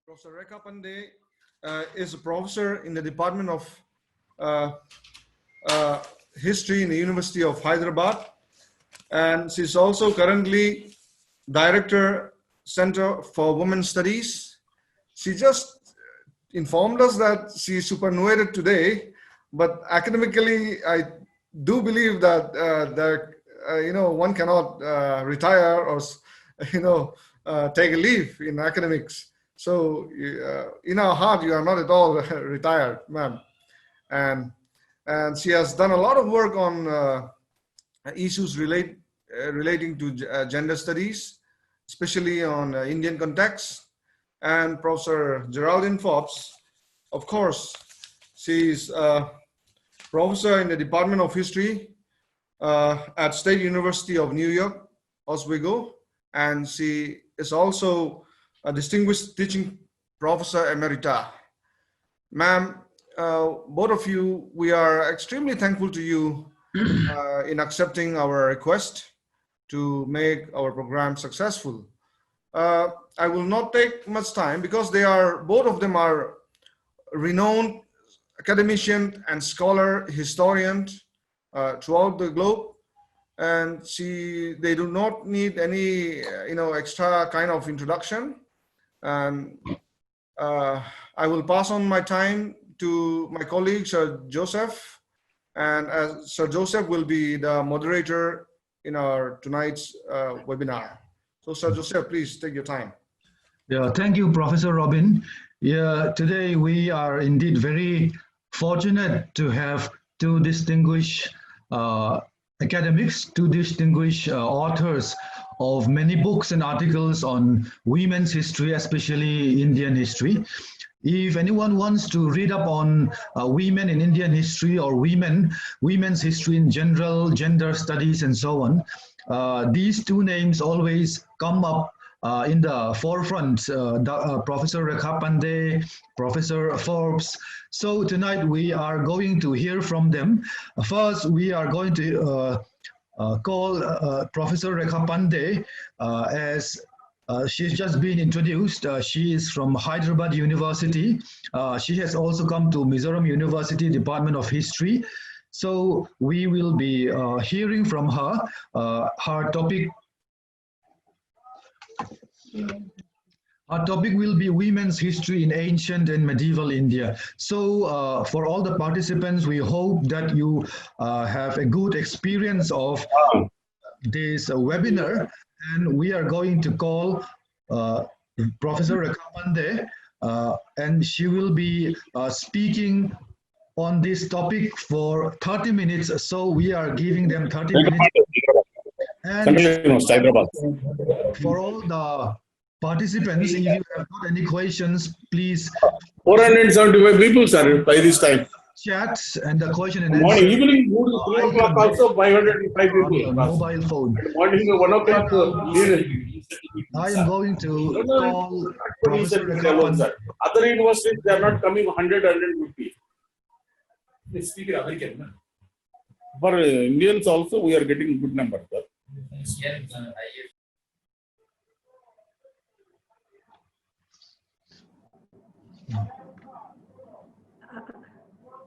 Professor Rekha Pandey is a professor in the Department of uh, History in the University of Hyderabad, and she's also currently Director, Center for Women's Studies. She just informed us that she is superannuated today, but academically, I do believe that one cannot retire or take a leave in academics. So in our heart, you are not at all retired, ma'am. And she has done a lot of work on issues relating to gender studies, especially on Indian context. And Professor Geraldine Forbes, of course, she's a professor in the Department of History at State University of New York, Oswego, and she is also a distinguished teaching professor emerita. Ma'am, both of you, we are extremely thankful to you in accepting our request to make our program successful. I will not take much time because both of them are renowned academician and scholar, historian throughout the globe, and they do not need any extra kind of introduction. And I will pass on my time to my colleague Sir Joseph, and Sir Joseph will be the moderator in our tonight's webinar. So Sir Joseph, please take your time. Yeah, thank you, Professor Robin. Yeah, today we are indeed very fortunate to have two distinguished academics, two distinguished authors of many books and articles on women's history, especially Indian history. If anyone wants to read up on women in Indian history or women's history in general, gender studies and so on, these two names always come up in the forefront, Professor Rekha Pandey, Professor Forbes. So tonight we are going to hear from them. First, we are going to call Professor Rekha Pandey as she's just been introduced. She is from Hyderabad University. She has also come to Mizoram University Department of History. So we will be hearing from her. Her topic will be women's history in ancient and medieval India. So for all the participants, we hope that you have a good experience of this webinar. And we are going to call Professor Rekha Pandey, and she will be speaking on this topic for 30 minutes. So we are giving them 30 minutes. And for all the participants, if you have got any questions, please. 475 people, sir, by this time. Chat and the question and morning, answer. Evening, 3 o'clock also 505 people. Mobile phone. Morning, 1 o'clock. I am going to call Professor Rekha. Other universities, they are not coming 100, 150. They speak American. For Indians also, we are getting good numbers, sir.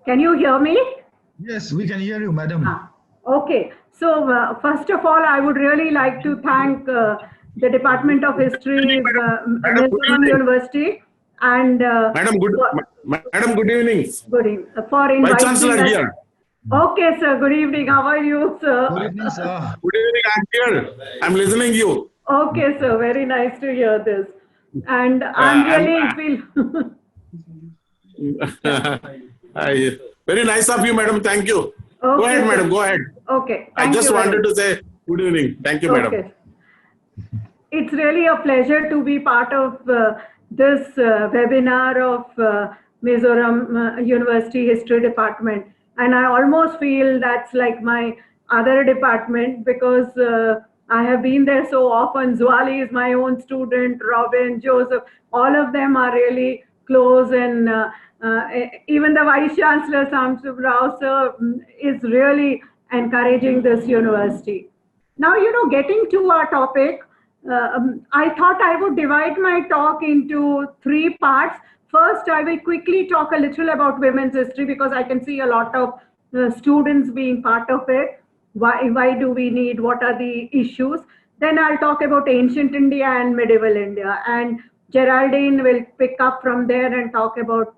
Can you hear me? Yes, we can hear you, madam. Okay. So first of all, I would really like to thank the Department of History, Mizoram University, and Madam, good evening. Good evening for inviting Vice Chancellor us. here. Okay, sir. Good evening. How are you, sir? Good evening, sir. Good evening. I'm here. I'm listening to you. Okay, sir. Very nice to hear this. And I'm really very nice of you, madam. Thank you. Okay, go ahead, sir. madam. Go ahead. Okay. I just wanted to say good evening. Thank you, madam. Okay. It's really a pleasure to be part of this webinar of Mizoram University History Department. And I almost feel that's like my other department because I have been there so often. Zwali is my own student, Robin, Joseph, all of them are really close, and even the Vice Chancellor, Samsub Rao sir, is really encouraging this university. Now, getting to our topic, I thought I would divide my talk into three parts. First, I will quickly talk a little about women's history because I can see a lot of students being part of it. Why do we need? What are the issues? Then I'll talk about ancient India and medieval India. And Geraldine will pick up from there and talk about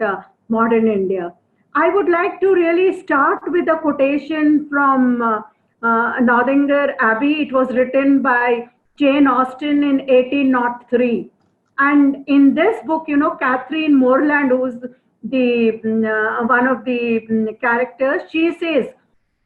modern India. I would like to really start with a quotation from Northanger Abbey. It was written by Jane Austen in 1803. And in this book, Catherine Morland, who's the one of the characters, she says,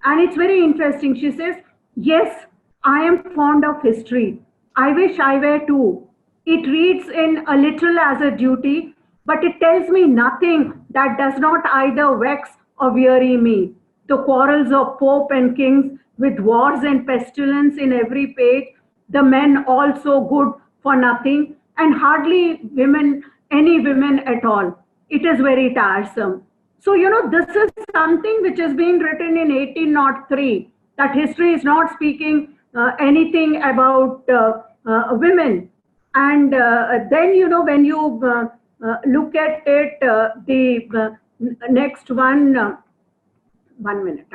and it's very interesting. She says, "Yes, I am fond of history. I wish I were too. It reads in a little as a duty, but it tells me nothing that does not either vex or weary me. The quarrels of Pope and kings, with wars and pestilence in every page, the men also good for nothing, and hardly women, any women at all. It is very tiresome." So, this is something which has been written in 1803, that history is not speaking anything about women. And then, when you look at it, the next one, 1 minute.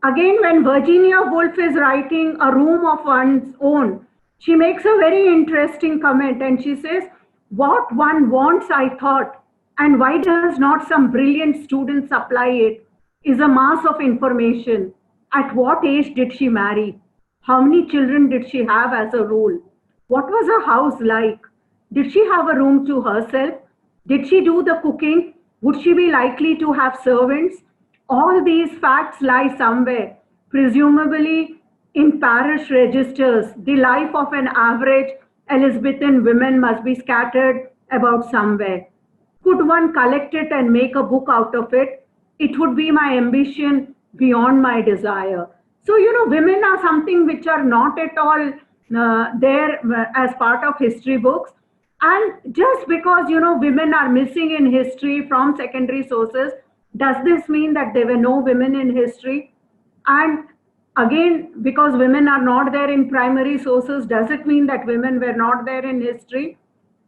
Again, when Virginia Woolf is writing A Room of One's Own, she makes a very interesting comment and she says, "What one wants, I thought, and why does not some brilliant student supply it, is a mass of information. At what age did she marry? How many children did she have as a rule? What was her house like? Did she have a room to herself? Did she do the cooking? Would she be likely to have servants? All these facts lie somewhere, presumably in parish registers. The life of an average Elizabethan woman must be scattered about somewhere. Could one collect it and make a book out of it? It would be my ambition beyond my desire." So, women are something which are not at all there as part of history books. And just because, women are missing in history from secondary sources, does this mean that there were no women in history? And again, because women are not there in primary sources, does it mean that women were not there in history?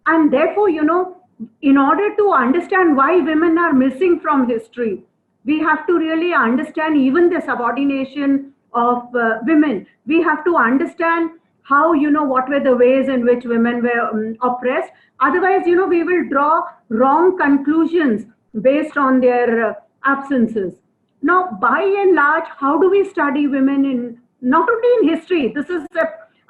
And therefore, in order to understand why women are missing from history, we have to really understand even the subordination of women. We have to understand how, what were the ways in which women were oppressed. Otherwise, we will draw wrong conclusions based on their absences. Now, by and large, how do we study women in, not only in history, this is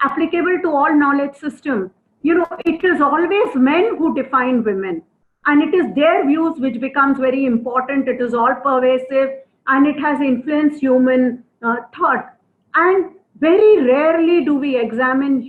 applicable to all knowledge system. It is always men who define women, and it is their views which becomes very important. It is all pervasive and it has influenced human thought. And very rarely do we examine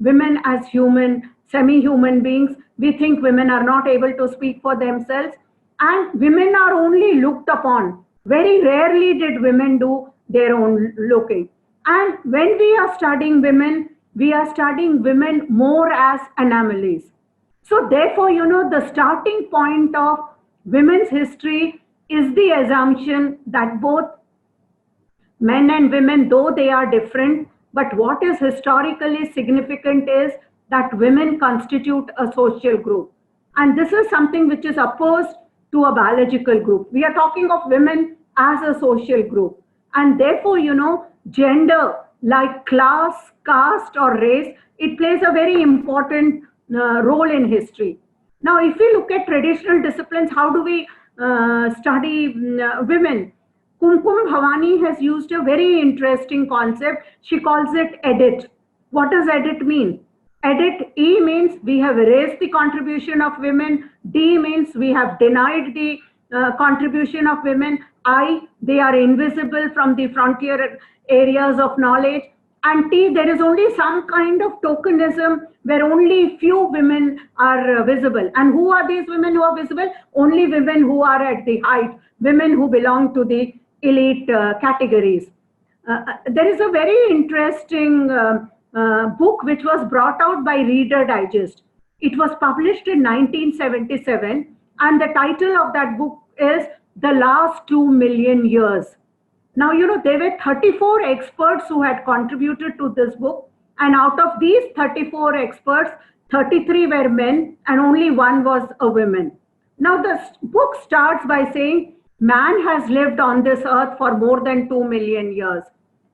women as human, semi-human beings. We think women are not able to speak for themselves, and women are only looked upon. Very rarely did women do their own looking. And when we are studying women, we are studying women more as anomalies. So therefore, the starting point of women's history is the assumption that both men and women, though they are different, but what is historically significant is that women constitute a social group. And this is something which is opposed to a biological group. We are talking of women as a social group. And therefore, gender, like class, caste, or race, it plays a very important role in history. Now, if we look at traditional disciplines, how do we study women? Kumkum Bhavani has used a very interesting concept. She calls it edit. What does edit mean? Edit, E means we have erased the contribution of women. D means we have denied the contribution of women. I, they are invisible from the frontier areas of knowledge. And T, there is only some kind of tokenism where only few women are visible. And who are these women who are visible? Only women who are at the height, women who belong to the elite categories. There is a very interesting book which was brought out by Reader Digest. It was published in 1977, and the title of that book is The Last 2 Million Years. Now, there were 34 experts who had contributed to this book. And out of these 34 experts, 33 were men and only one was a woman. Now, the book starts by saying, man has lived on this earth for more than 2 million years.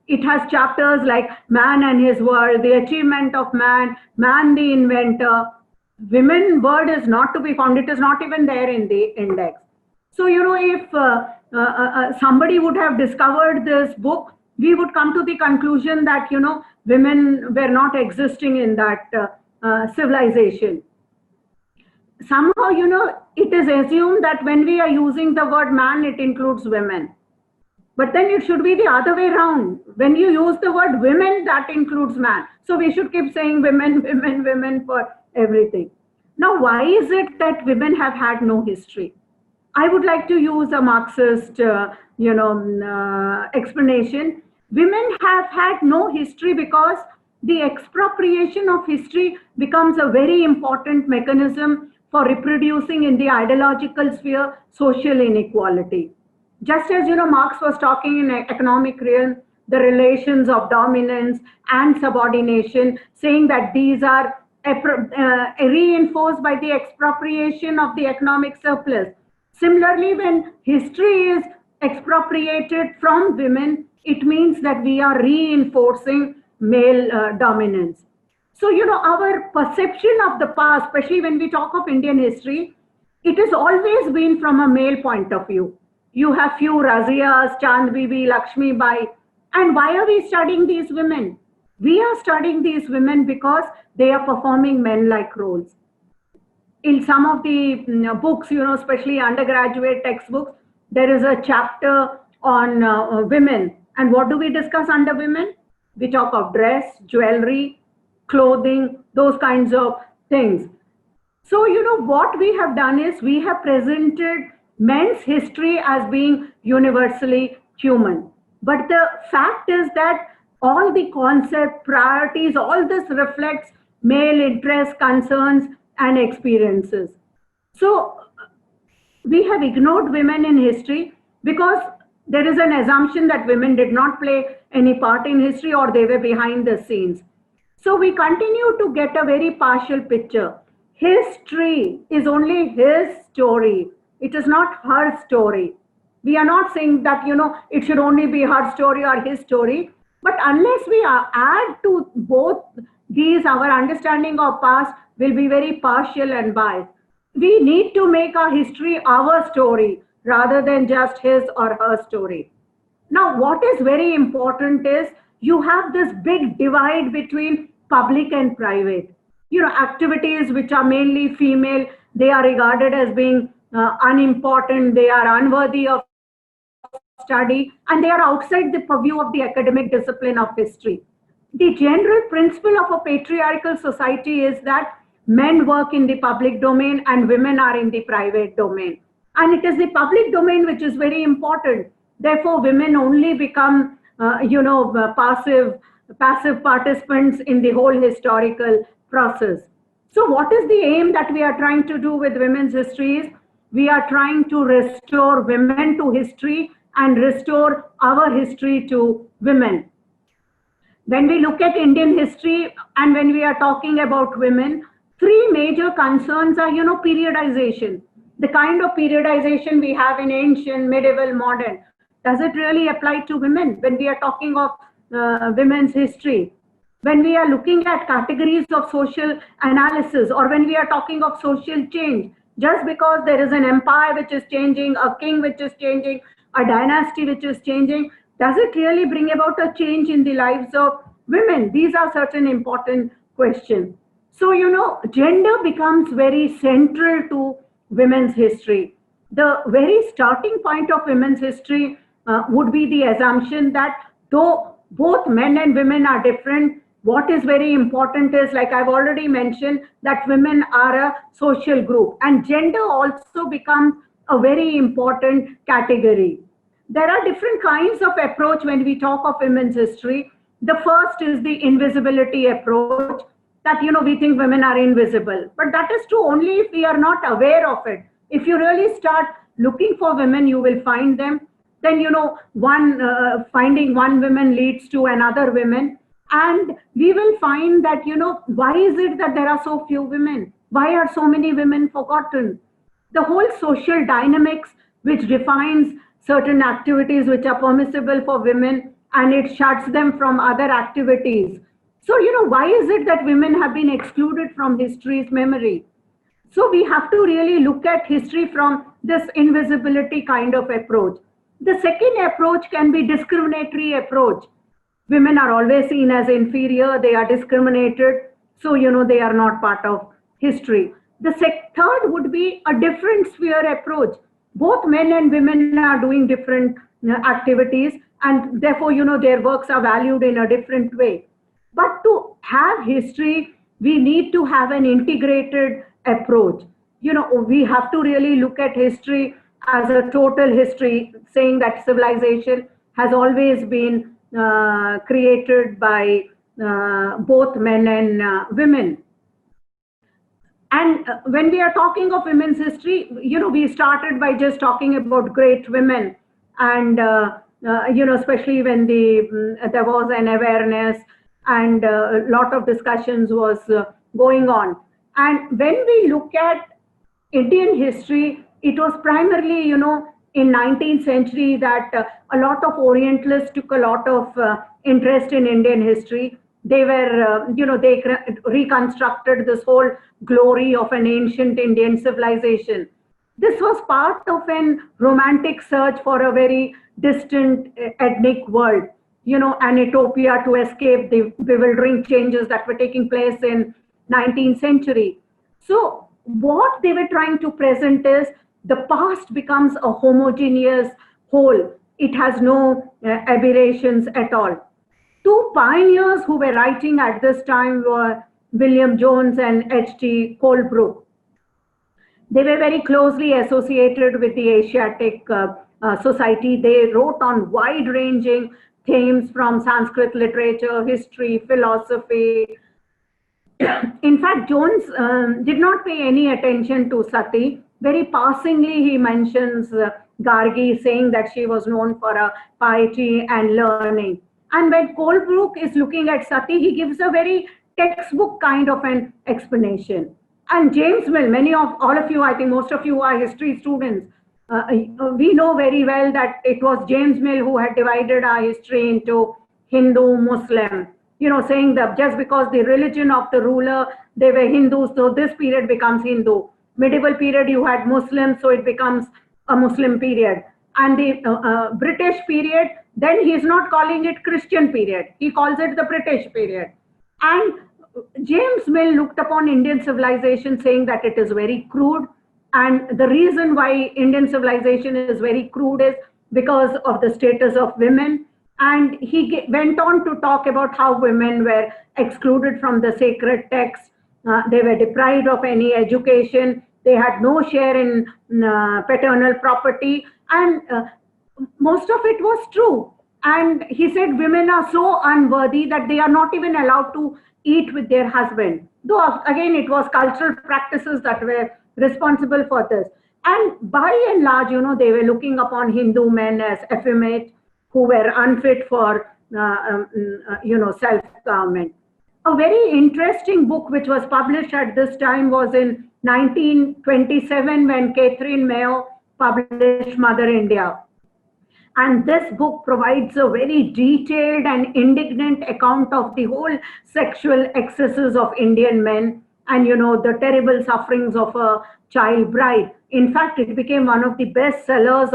It has chapters like Man and His World, The Achievement of Man, Man the Inventor. Women word is not to be found. It is not even there in the index. So, if somebody would have discovered this book, we would come to the conclusion that, women were not existing in that civilization. Somehow, it is assumed that when we are using the word man, it includes women. But then it should be the other way around. When you use the word women, that includes man. So we should keep saying women, women, women for everything. Now, why is it that women have had no history? I would like to use a Marxist, explanation. Women have had no history because the expropriation of history becomes a very important mechanism for reproducing in the ideological sphere social inequality. Just as, Marx was talking in economic realm, the relations of dominance and subordination, saying that these are reinforced by the expropriation of the economic surplus. Similarly, when history is expropriated from women, it means that we are reinforcing male dominance. So, our perception of the past, especially when we talk of Indian history, it has always been from a male point of view. You have few Razias, Chand Bibi, Lakshmi Bai. And why are we studying these women? We are studying these women because they are performing men-like roles. In some of the books, especially undergraduate textbooks, there is a chapter on women. And what do we discuss under women? We talk of dress, jewelry, clothing, those kinds of things. So, what we have done is we have presented men's history as being universally human. But the fact is that all the concept, priorities, all this reflects male interests, concerns, and experiences. So we have ignored women in history because there is an assumption that women did not play any part in history or they were behind the scenes. So we continue to get a very partial picture. History is only his story. It is not her story. We are not saying that, it should only be her story or his story. But unless we add to both these, our understanding of past will be very partial and biased. We need to make our history our story rather than just his or her story. Now, what is very important is you have this big divide between public and private. Activities which are mainly female, they are regarded as being unimportant, they are unworthy of study, and they are outside the purview of the academic discipline of history. The general principle of a patriarchal society is that men work in the public domain and women are in the private domain. And it is the public domain which is very important. Therefore, women only become, passive participants in the whole historical process. So what is the aim that we are trying to do with women's histories? We are trying to restore women to history and restore our history to women. When we look at Indian history and when we are talking about women, three major concerns are, periodization. The kind of periodization we have in ancient, medieval, modern. Does it really apply to women when we are talking of women's history? When we are looking at categories of social analysis or when we are talking of social change, just because there is an empire which is changing, a king which is changing, a dynasty which is changing, does it really bring about a change in the lives of women? These are certain important questions. So, gender becomes very central to women's history. The very starting point of women's history would be the assumption that though both men and women are different, what is very important is, like I've already mentioned, that women are a social group and gender also becomes a very important category. There are different kinds of approach when we talk of women's history. The first is the invisibility approach, that we think women are invisible, but that is true only if we are not aware of it. If you really start looking for women, you will find them. then, finding one woman leads to another woman. And we will find that, why is it that there are so few women? Why are so many women forgotten? The whole social dynamics which defines certain activities which are permissible for women, and it shuts them from other activities. So, why is it that women have been excluded from history's memory? So we have to really look at history from this invisibility kind of approach. The second approach can be discriminatory approach. Women are always seen as inferior, they are discriminated, so they are not part of history. The third would be a different sphere approach. Both men and women are doing different activities, and therefore their works are valued in a different way. But to have history, we need to have an integrated approach. We have to really look at history as a total history, saying that civilization has always been created by both men and women. And when we are talking of women's history, we started by just talking about great women, and especially when there was an awareness and a lot of discussions was going on. And when we look at Indian history, it was primarily, in 19th century that a lot of Orientalists took a lot of interest in Indian history. They were, they reconstructed this whole glory of an ancient Indian civilization. This was part of an romantic search for a very distant ethnic world, an utopia to escape the bewildering changes that were taking place in 19th century. So what they were trying to present is the past becomes a homogeneous whole. It has no aberrations at all. Two pioneers who were writing at this time were William Jones and H.T. Colebrook. They were very closely associated with the Asiatic Society. They wrote on wide-ranging themes from Sanskrit literature, history, philosophy. In fact, Jones did not pay any attention to Sati. Very passingly, he mentions Gargi, saying that she was known for her piety and learning. And when Colebrook is looking at Sati, he gives a very textbook kind of an explanation. And James Mill, all of you, I think most of you are history students. We know very well that it was James Mill who had divided our history into Hindu, Muslim, saying that just because the religion of the ruler, they were Hindus, so this period becomes Hindu. Medieval period, you had Muslims, so it becomes a Muslim period. And the British period, then he's not calling it Christian period. He calls it the British period. And James Mill looked upon Indian civilization saying that it is very crude. And the reason why Indian civilization is very crude is because of the status of women. And he went on to talk about how women were excluded from the sacred texts. They were deprived of any education. They had no share in paternal property. And most of it was true. And he said women are so unworthy that they are not even allowed to eat with their husband. Though again, it was cultural practices that were responsible for this. And by and large, they were looking upon Hindu men as effeminate, who were unfit for, self-government. A very interesting book which was published at this time was in 1927 when Catherine Mayo published Mother India. And this book provides a very detailed and indignant account of the whole sexual excesses of Indian men and, the terrible sufferings of a child bride. In fact, it became one of the best sellers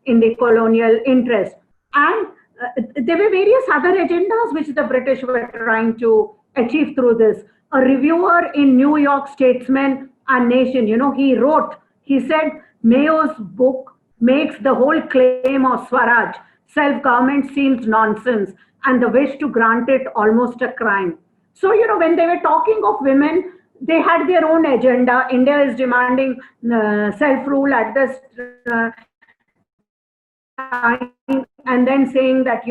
in the colonial interest. And there were various other agendas which the British were trying to achieve through this. A reviewer in New York Statesman and Nation, he said, Mayo's book makes the whole claim of Swaraj, self-government, seems nonsense, and the wish to grant it almost a crime. So, when they were talking of women, they had their own agenda. India is demanding self-rule at this time, and then saying that,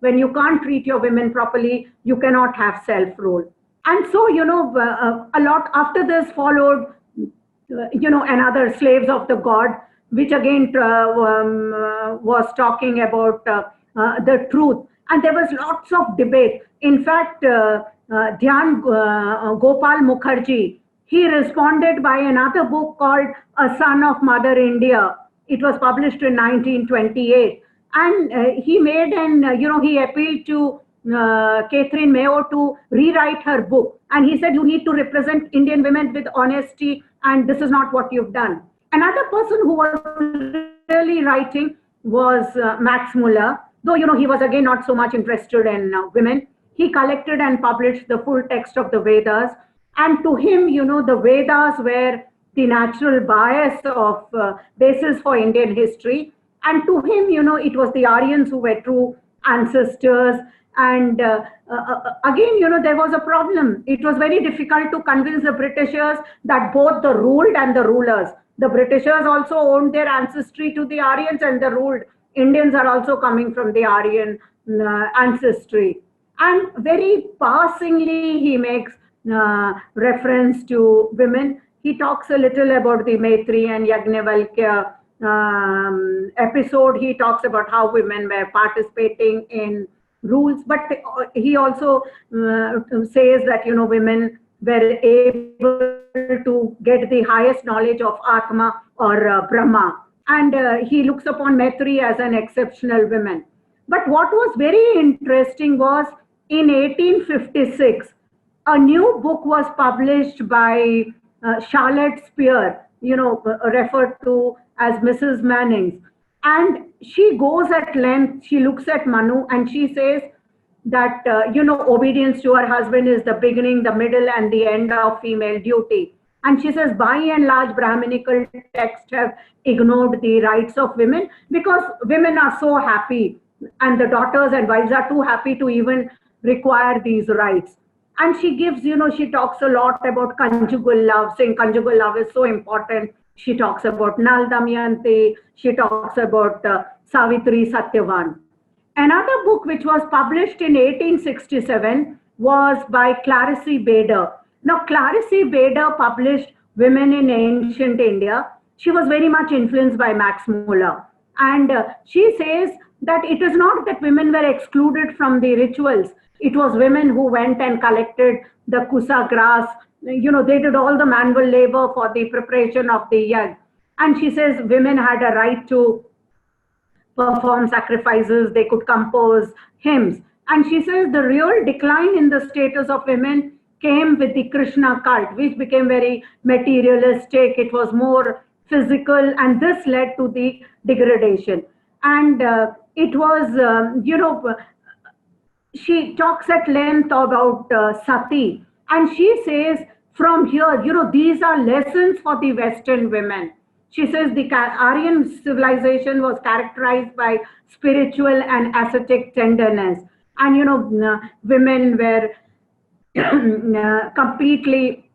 when you can't treat your women properly, you cannot have self-rule. And so, a lot after this followed, another Slaves of the God. which again was talking about the truth. And there was lots of debate. In fact, Dhyan Gopal Mukherjee, he responded by another book called A Son of Mother India. It was published in 1928. And he made he appealed to Catherine Mayo to rewrite her book. And he said, you need to represent Indian women with honesty, and this is not what you've done. Another person who was really writing was Max Muller, though, he was again not so much interested in women. He collected and published the full text of the Vedas. And to him, the Vedas were the natural bias of basis for Indian history. And to him, it was the Aryans who were true ancestors. And again, there was a problem. It was very difficult to convince the Britishers that both the ruled and the rulers, the Britishers also owned their ancestry to the Aryans, and the ruled Indians are also coming from the Aryan ancestry. And very passingly, he makes reference to women. He talks a little about the Maitri and Yagnavalkya episode. He talks about how women were participating in rules, but he also says that women were able to get the highest knowledge of Atma or Brahma, and he looks upon Maitri as an exceptional woman. But what was very interesting was in 1856, a new book was published by Charlotte Spear, referred to as Mrs. Mannings. And she goes at length, she looks at Manu and she says that, obedience to her husband is the beginning, the middle, and the end of female duty. And she says, by and large, Brahminical texts have ignored the rights of women because women are so happy, and the daughters and wives are too happy to even require these rights. And she gives, she talks a lot about conjugal love, saying conjugal love is so important. She talks about Nal Damayanti. She talks about Savitri Satyavan. Another book which was published in 1867 was by Clarice Bader. Now, Clarice Bader published Women in Ancient India. She was very much influenced by Max Muller. And she says that it is not that women were excluded from the rituals. It was women who went and collected the kusa grass. They did all the manual labor for the preparation of the yag. And she says women had a right to perform sacrifices, they could compose hymns. And she says the real decline in the status of women came with the Krishna cult, which became very materialistic. It was more physical, and this led to the degradation. And it was, she talks at length about sati. And she says, from here, these are lessons for the Western women. She says the Aryan civilization was characterized by spiritual and ascetic tenderness. And, women were completely,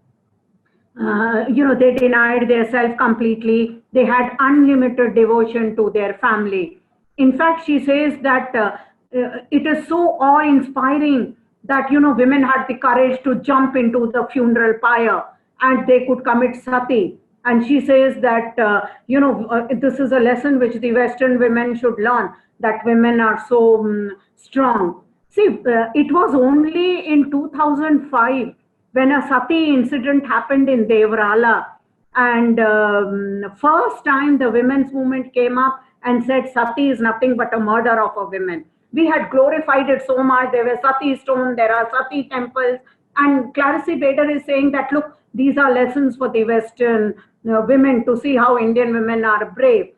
they denied their self completely. They had unlimited devotion to their family. In fact, she says that it is so awe-inspiring that, women had the courage to jump into the funeral pyre and they could commit sati. And she says that, this is a lesson which the Western women should learn, that women are so strong. See, it was only in 2005 when a sati incident happened in Devrala. And first time the women's movement came up and said sati is nothing but a murder of a woman. We had glorified it so much. There were sati stones, there are sati temples. And Clarice Bader is saying that, look, these are lessons for the Western women to see how Indian women are brave.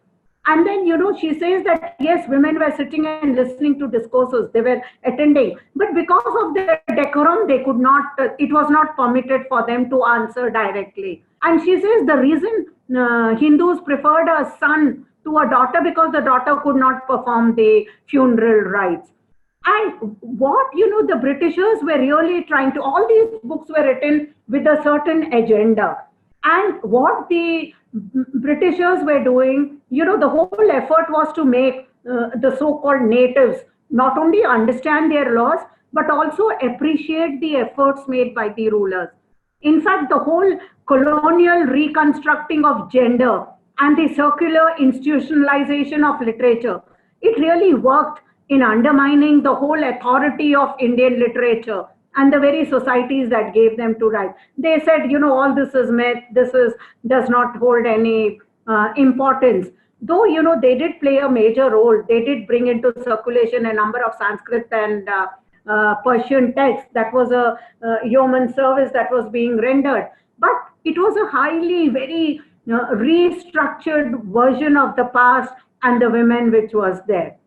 And then, she says that, yes, women were sitting and listening to discourses. They were attending. But because of their decorum, they could not, it was not permitted for them to answer directly. And she says the reason Hindus preferred a son to a daughter because the daughter could not perform the funeral rites. And what, the Britishers were really trying to, all these books were written with a certain agenda. And what the Britishers were doing, the whole effort was to make the so-called natives not only understand their laws, but also appreciate the efforts made by the rulers. In fact, the whole colonial reconstructing of gender and the circular institutionalization of literature, it really worked in undermining the whole authority of Indian literature and the very societies that gave them to write. They said, all this is myth, does not hold any importance. Though, they did play a major role. They did bring into circulation a number of Sanskrit and Persian texts. That was a yeoman service that was being rendered. But it was a highly, very restructured version of the past and the women which was there.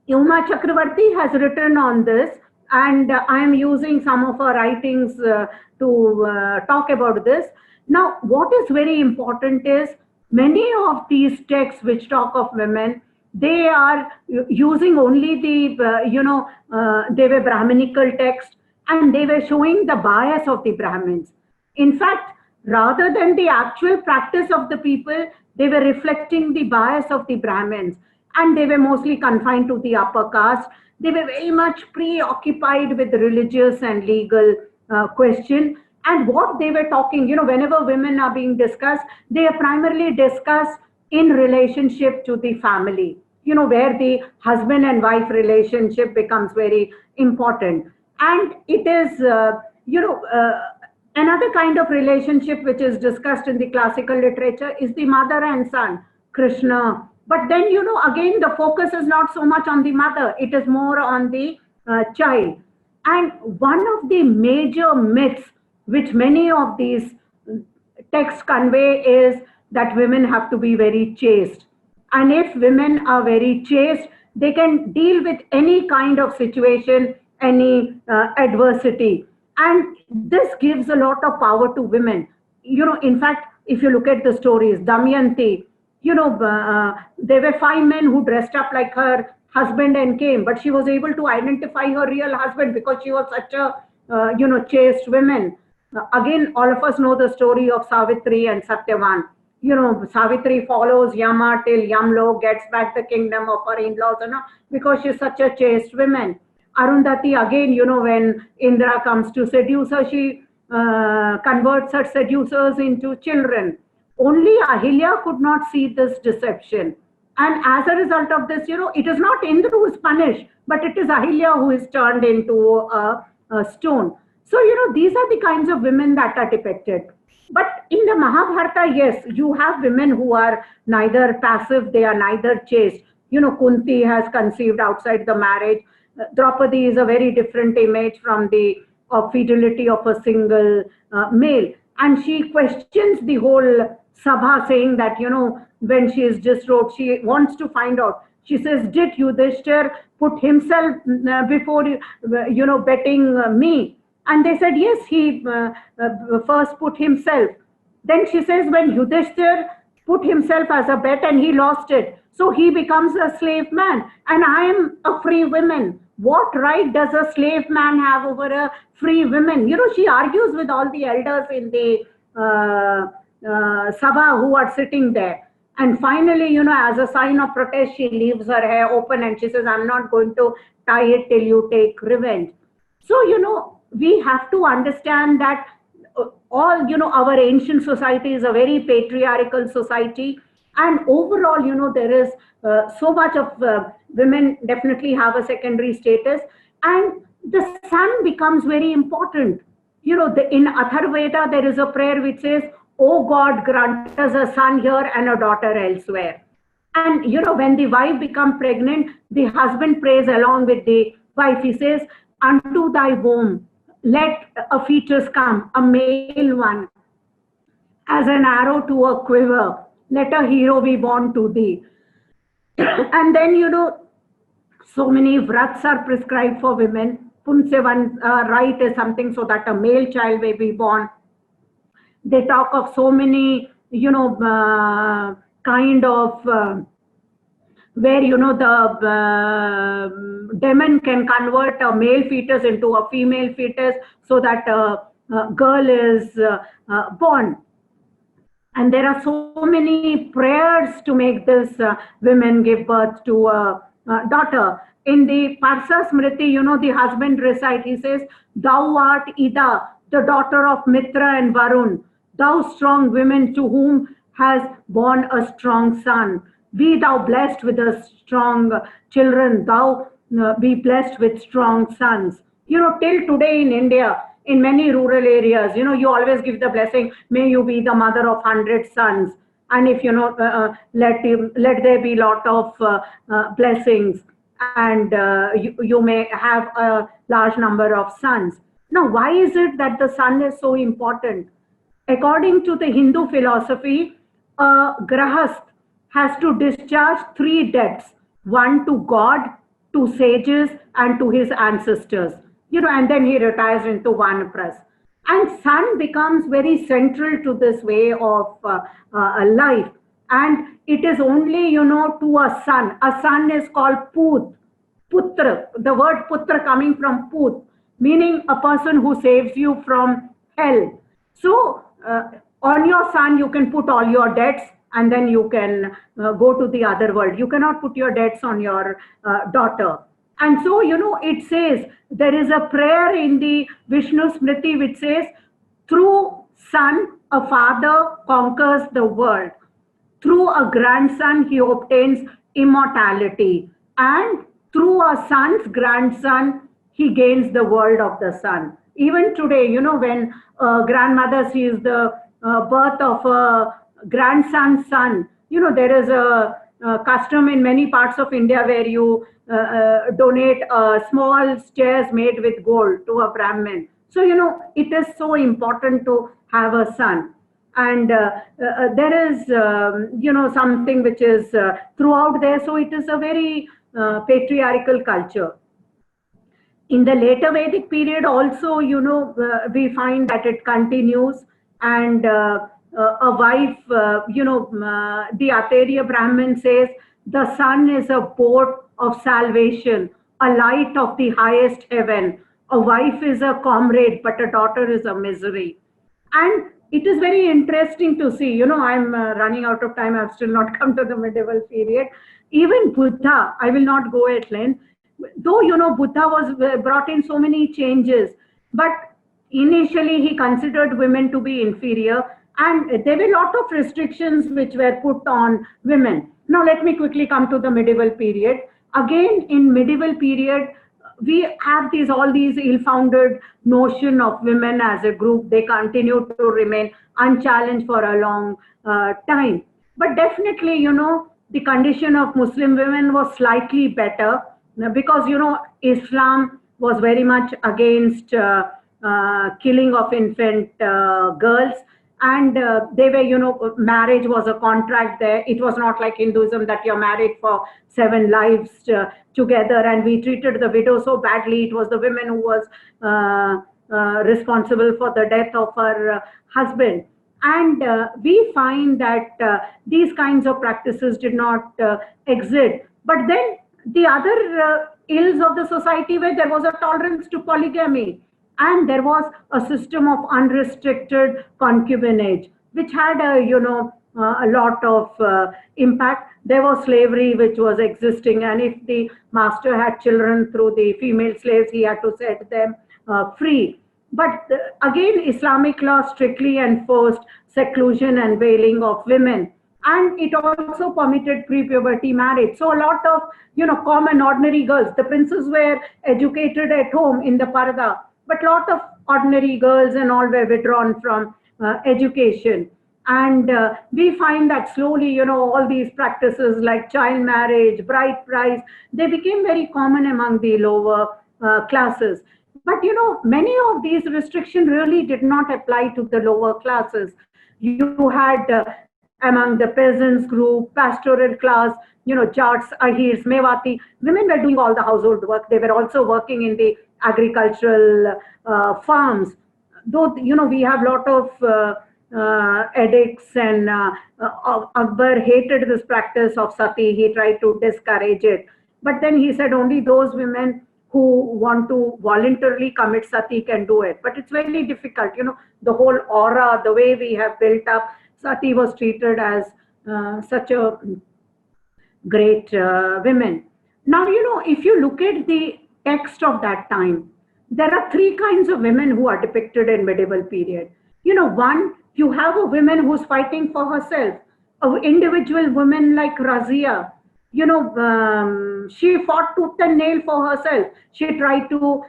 Uma Chakravarti has written on this, and I am using some of her writings to talk about this. Now, what is very important is many of these texts which talk of women, they are using only the, they were Brahminical texts, and they were showing the bias of the Brahmins. In fact, rather than the actual practice of the people, they were reflecting the bias of the Brahmins, and they were mostly confined to the upper caste. They were very much preoccupied with the religious and legal question. And what they were talking, whenever women are being discussed, they are primarily discussed in relationship to the family, where the husband and wife relationship becomes very important. And it is, another kind of relationship which is discussed in the classical literature is the mother and son, Krishna. But then, again, the focus is not so much on the mother, it is more on the child. And one of the major myths which many of these texts convey is that women have to be very chaste. And if women are very chaste, they can deal with any kind of situation, any adversity. And this gives a lot of power to women. In fact, if you look at the stories, Damayanti, there were 5 men who dressed up like her husband and came, but she was able to identify her real husband because she was such a, chaste woman. Again, all of us know the story of Savitri and Satyavan. Savitri follows Yama till Yamlok gets back the kingdom of her in-laws, because she's such a chaste woman. Arundhati, again, when Indra comes to seduce her, she converts her seducers into children. Only Ahilya could not see this deception. And as a result of this, it is not Indra who is punished, but it is Ahilya who is turned into a stone. So, these are the kinds of women that are depicted. But in the Mahabharata, yes, you have women who are neither passive, they are neither chaste. Kunti has conceived outside the marriage. Draupadi is a very different image from the fidelity of a single male. And she questions the whole Sabha, saying that, when she is disrobed, she wants to find out. She says, did Yudhishthir put himself before, betting me? And they said, yes, he first put himself. Then she says, when Yudhishthir put himself as a bet and he lost it, so he becomes a slave man. And I am a free woman. What right does a slave man have over a free woman? She argues with all the elders in the Sabha who are sitting there. And finally, as a sign of protest, she leaves her hair open and she says, I'm not going to tie it till you take revenge. So, we have to understand that all, our ancient society is a very patriarchal society. And overall, there is so much of women definitely have a secondary status. And the son becomes very important. In Atharvaveda, there is a prayer which says, oh God, grant us a son here and a daughter elsewhere. And, when the wife becomes pregnant, the husband prays along with the wife. He says, unto thy womb, let a fetus come, a male one, as an arrow to a quiver. Let a hero be born to thee. And then, so many vrats are prescribed for women. Punsevan rite is something so that a male child may be born. They talk of so many, kind of where, the demon can convert a male fetus into a female fetus so that a girl is born. And there are so many prayers to make this women give birth to a daughter. In the Parsa Smriti, the husband recites, he says, thou art Ida, the daughter of Mitra and Varun, thou strong women to whom has born a strong son. Be thou blessed with a strong children, thou be blessed with strong sons. Till today in India, in many rural areas, you always give the blessing, may you be the mother of 100 sons. And if let there be lot of blessings, and you may have a large number of sons. Now, why is it that the son is so important? According to the Hindu philosophy, a grahast has to discharge 3 debts: one to God, to sages, and to his ancestors. And then he retires into vanaprastha. And sun becomes very central to this way of life. And it is only, to a son. A son is called Put, Putra. The word Putra coming from Put, meaning a person who saves you from hell. So, on your son, you can put all your debts, and then you can go to the other world. You cannot put your debts on your daughter. And so, it says, there is a prayer in the Vishnu Smriti which says, through son, a father conquers the world. Through a grandson, he obtains immortality. And through a son's grandson, he gains the world of the sun. Even today, when a grandmother sees the birth of a grandson's son, there is a custom in many parts of India where you donate small chairs made with gold to a Brahmin. So, it is so important to have a son. And there is, something which is throughout there. So it is a very patriarchal culture. In the later Vedic period also, we find that it continues. And a wife, the Ateria Brahmin says, the sun is a boat of salvation, a light of the highest heaven. A wife is a comrade, but a daughter is a misery. And it is very interesting to see, I'm running out of time. I've still not come to the medieval period. Even Buddha, I will not go at length, though, Buddha was brought in so many changes, but initially he considered women to be inferior, and there were a lot of restrictions which were put on women. Now, let me quickly come to the medieval period. Again, in medieval period, we have all these ill-founded notion of women as a group. They continue to remain unchallenged for a long time. But definitely, the condition of Muslim women was slightly better because, Islam was very much against killing of infant girls. And they were, marriage was a contract there. It was not like Hinduism that you're married for 7 lives together, and we treated the widow so badly. It was the women who was responsible for the death of her husband. And we find that these kinds of practices did not exist. But then the other ills of the society where there was a tolerance to polygamy. And there was a system of unrestricted concubinage, which had a lot of impact. There was slavery which was existing, and if the master had children through the female slaves, he had to set them free. But again, Islamic law strictly enforced seclusion and veiling of women. And it also permitted pre-puberty marriage. So a lot of, common ordinary girls, the princes were educated at home in the parda, but a lot of ordinary girls and all were withdrawn from education. And we find that slowly, all these practices like child marriage, bride price, they became very common among the lower classes. But, many of these restrictions really did not apply to the lower classes. You had among the peasants group, pastoral class, Jats, Ahirs, Mewati, women were doing all the household work. They were also working in the agricultural farms. Though, we have a lot of edicts, and Akbar hated this practice of sati. He tried to discourage it. But then he said only those women who want to voluntarily commit sati can do it. But it's very difficult. The whole aura, the way we have built up, sati was treated as such a great women. Now, if you look at the text of that time, there are 3 kinds of women who are depicted in medieval period. One, you have a woman who's fighting for herself. individual women like Razia, she fought tooth and nail for herself. She tried to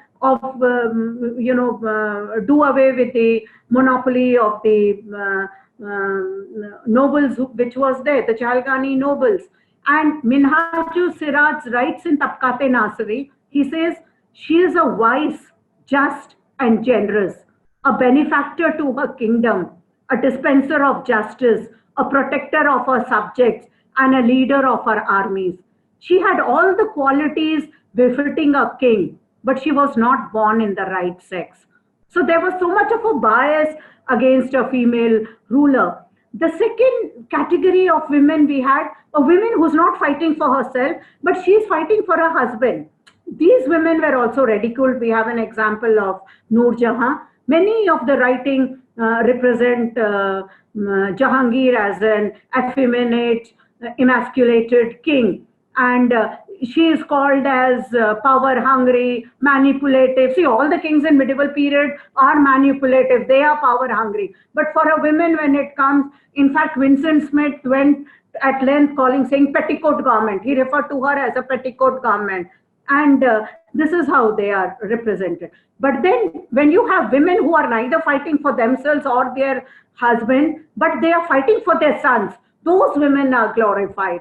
do away with the monopoly of the nobles, which was there, the Chalgani nobles. And Minhaju Siraj writes in Tabkate Nasri, he says, she is a wise, just, and generous, a benefactor to her kingdom, a dispenser of justice, a protector of her subjects, and a leader of her armies. She had all the qualities befitting a king, but she was not born in the right sex. So there was so much of a bias against a female ruler. The second category of women we had, a woman who's not fighting for herself, but she's fighting for her husband. These women were also ridiculed. We have an example of Noor Jahan. Many of the writing represent Jahangir as an effeminate, emasculated king. And she is called as power hungry, manipulative. See, all the kings in medieval period are manipulative. They are power hungry. But for a woman, when it comes, in fact, Vincent Smith went at length saying petticoat garment. He referred to her as a petticoat garment. And this is how they are represented. But then when you have women who are neither fighting for themselves or their husband, but they are fighting for their sons, those women are glorified.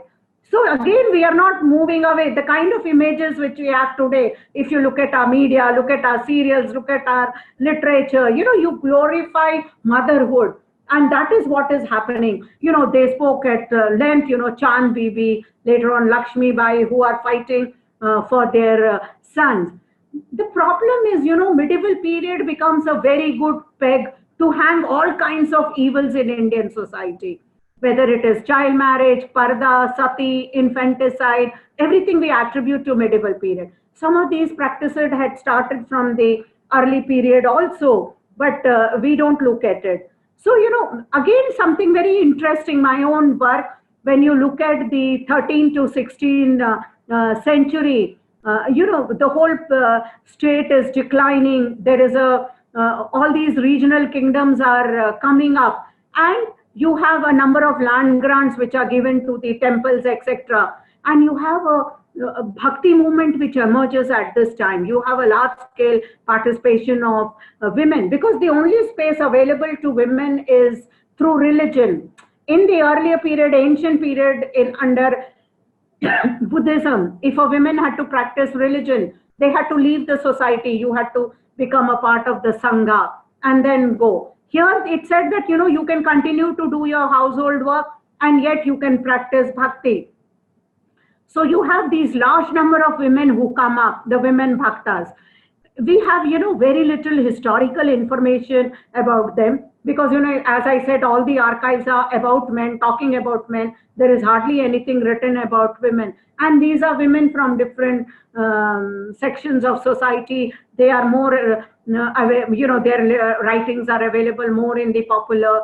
So again, we are not moving away. The kind of images which we have today, if you look at our media, look at our serials, look at our literature, you glorify motherhood. And that is what is happening. They spoke at length, Chand Bibi, later on Lakshmi Bai, who are fighting for their sons. The problem is, medieval period becomes a very good peg to hang all kinds of evils in Indian society. Whether it is child marriage, parda, sati, infanticide, everything we attribute to medieval period. Some of these practices had started from the early period also, but we don't look at it. So, again, something very interesting, my own work, when you look at the 13th to 16th century, the whole state is declining. There is all these regional kingdoms are coming up, and you have a number of land grants which are given to the temples, etc. And you have a bhakti movement which emerges at this time. You have a large scale participation of women, because the only space available to women is through religion. In the earlier period, ancient period, under Buddhism, if a woman had to practice religion, they had to leave the society. You had to become a part of the Sangha and then go. Here it said that, you can continue to do your household work and yet you can practice bhakti. So you have these large number of women who come up, the women bhaktas. We have, very little historical information about them because, as I said, all the archives are about men, talking about men. There is hardly anything written about women. And these are women from different sections of society. They are more, their writings are available more in the popular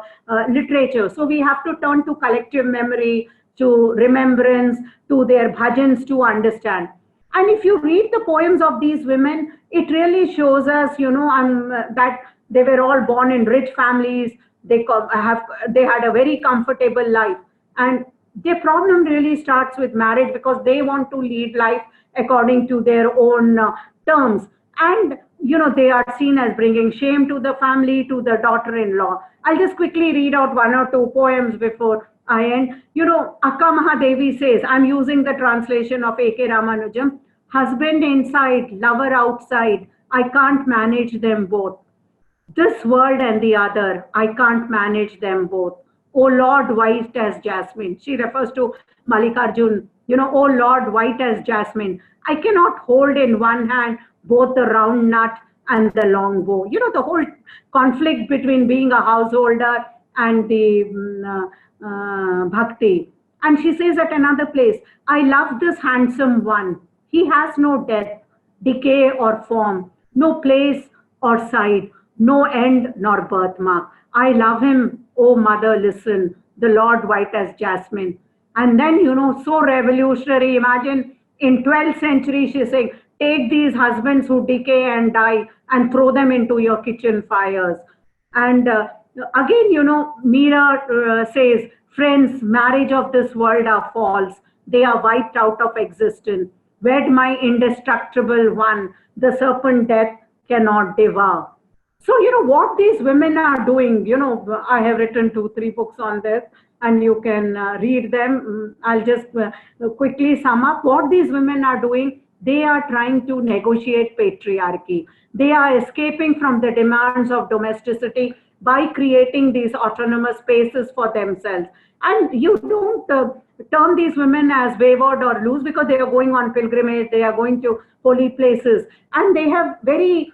literature. So we have to turn to collective memory, to remembrance, to their bhajans to understand. And if you read the poems of these women, it really shows us, that they were all born in rich families. They had a very comfortable life. And their problem really starts with marriage because they want to lead life according to their own terms. And, they are seen as bringing shame to the family, to the daughter-in-law. I'll just quickly read out one or two poems before I end. Akka Mahadevi says, I'm using the translation of A.K. Ramanujam, husband inside, lover outside, I can't manage them both. This world and the other, I can't manage them both. O Lord, white as jasmine. She refers to Mallikarjun. O Lord, white as jasmine. I cannot hold in one hand both the round nut and the long bow. The whole conflict between being a householder and the bhakti. And she says at another place, I love this handsome one. He has no death, decay or form, no place or side, no end nor birthmark. I love him, oh mother, listen, the Lord white as jasmine. And then, so revolutionary. Imagine in 12th century, she's saying, take these husbands who decay and die and throw them into your kitchen fires. And again, Meera says, Friends, marriage of this world are false. They are wiped out of existence. Wed my indestructible one, the serpent death cannot devour. So, what these women are doing, I have written 2, 3 books on this, and you can read them. I'll just quickly sum up what these women are doing. They are trying to negotiate patriarchy. They are escaping from the demands of domesticity by creating these autonomous spaces for themselves. And you don't term these women as wayward or loose, because they are going on pilgrimage, they are going to holy places, and they have very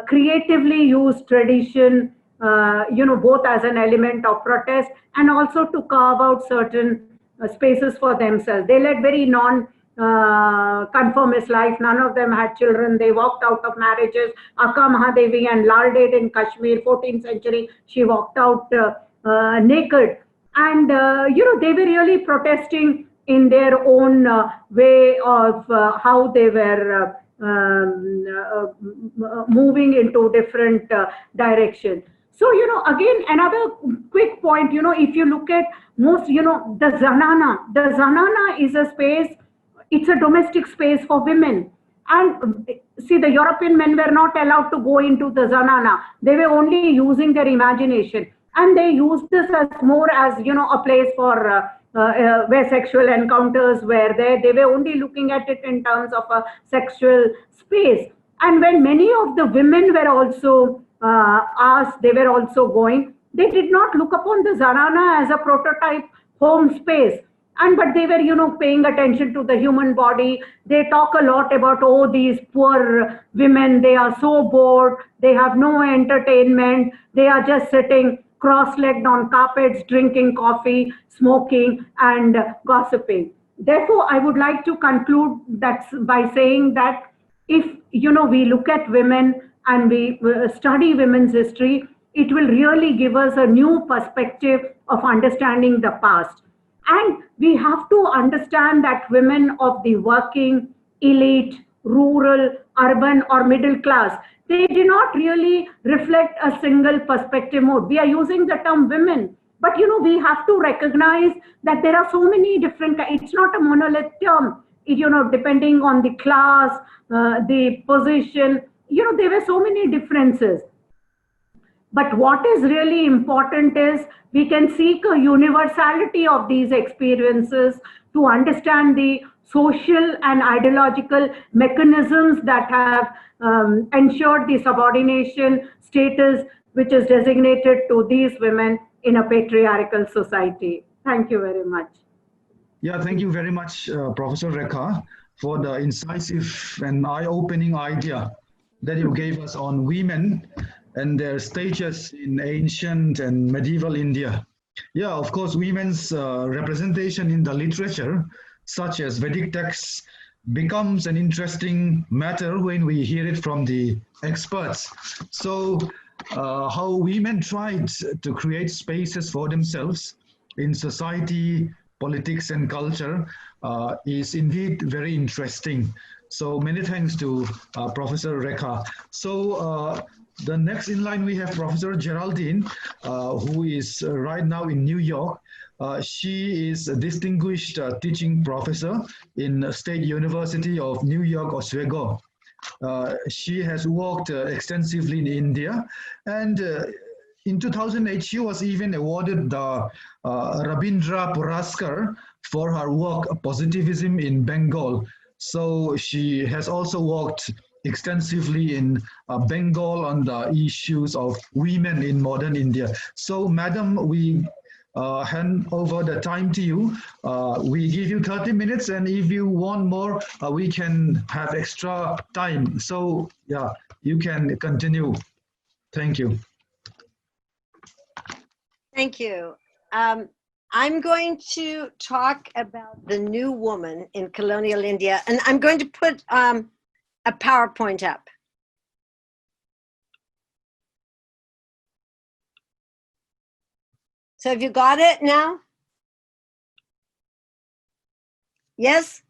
creatively used tradition, both as an element of protest and also to carve out certain spaces for themselves. They led very conformist life. None of them had children. They walked out of marriages. Akka Mahadevi and Lal Ded in Kashmir, 14th century, she walked out naked. And, they were really protesting in their own way of how they were moving into different directions. So, again, another quick point, if you look at most, the zanana is a space, it's a domestic space for women. And see, the European men were not allowed to go into the zanana. They were only using their imagination. And they used this as more as, a place for where sexual encounters were there. They were only looking at it in terms of a sexual space. And when many of the women were also asked, they were also going, they did not look upon the Zarana as a prototype home space. But they were, paying attention to the human body. They talk a lot about, oh, these poor women, they are so bored, they have no entertainment, they are just sitting cross-legged on carpets, drinking coffee, smoking, and gossiping. Therefore, I would like to conclude that by saying that if we look at women and we study women's history, it will really give us a new perspective of understanding the past. And we have to understand that women of the working, elite, rural, urban, or middle class, they do not really reflect a single perspective mode. We are using the term women, but we have to recognize that there are so many different, it's not a monolith term, depending on the class, the position, there were so many differences. But what is really important is we can seek a universality of these experiences to understand the social and ideological mechanisms that have ensured the subordination status which is designated to these women in a patriarchal society. Thank you very much. Yeah, thank you very much, Professor Rekha, for the incisive and eye-opening idea that you gave us on women and their stages in ancient and medieval India. Yeah, of course, women's representation in the literature, such as Vedic texts, becomes an interesting matter when we hear it from the experts. So, how women tried to create spaces for themselves in society, politics, and culture is indeed very interesting. So, many thanks to Professor Rekha. So, the next in line, we have Professor Geraldine, who is right now in New York. She is a distinguished teaching professor in State University of New York, Oswego. She has worked extensively in India, and in 2008, she was even awarded the Rabindra Puraskar for her work, Positivism in Bengal. So she has also worked extensively in Bengal on the issues of women in modern India. So, Madam, we hand over the time to you. We give you 30 minutes, and if you want more, we can have extra time. So, yeah, you can continue. Thank you. Thank you. I'm going to talk about the new woman in colonial India, and I'm going to put a PowerPoint up. So have you got it now? Yes?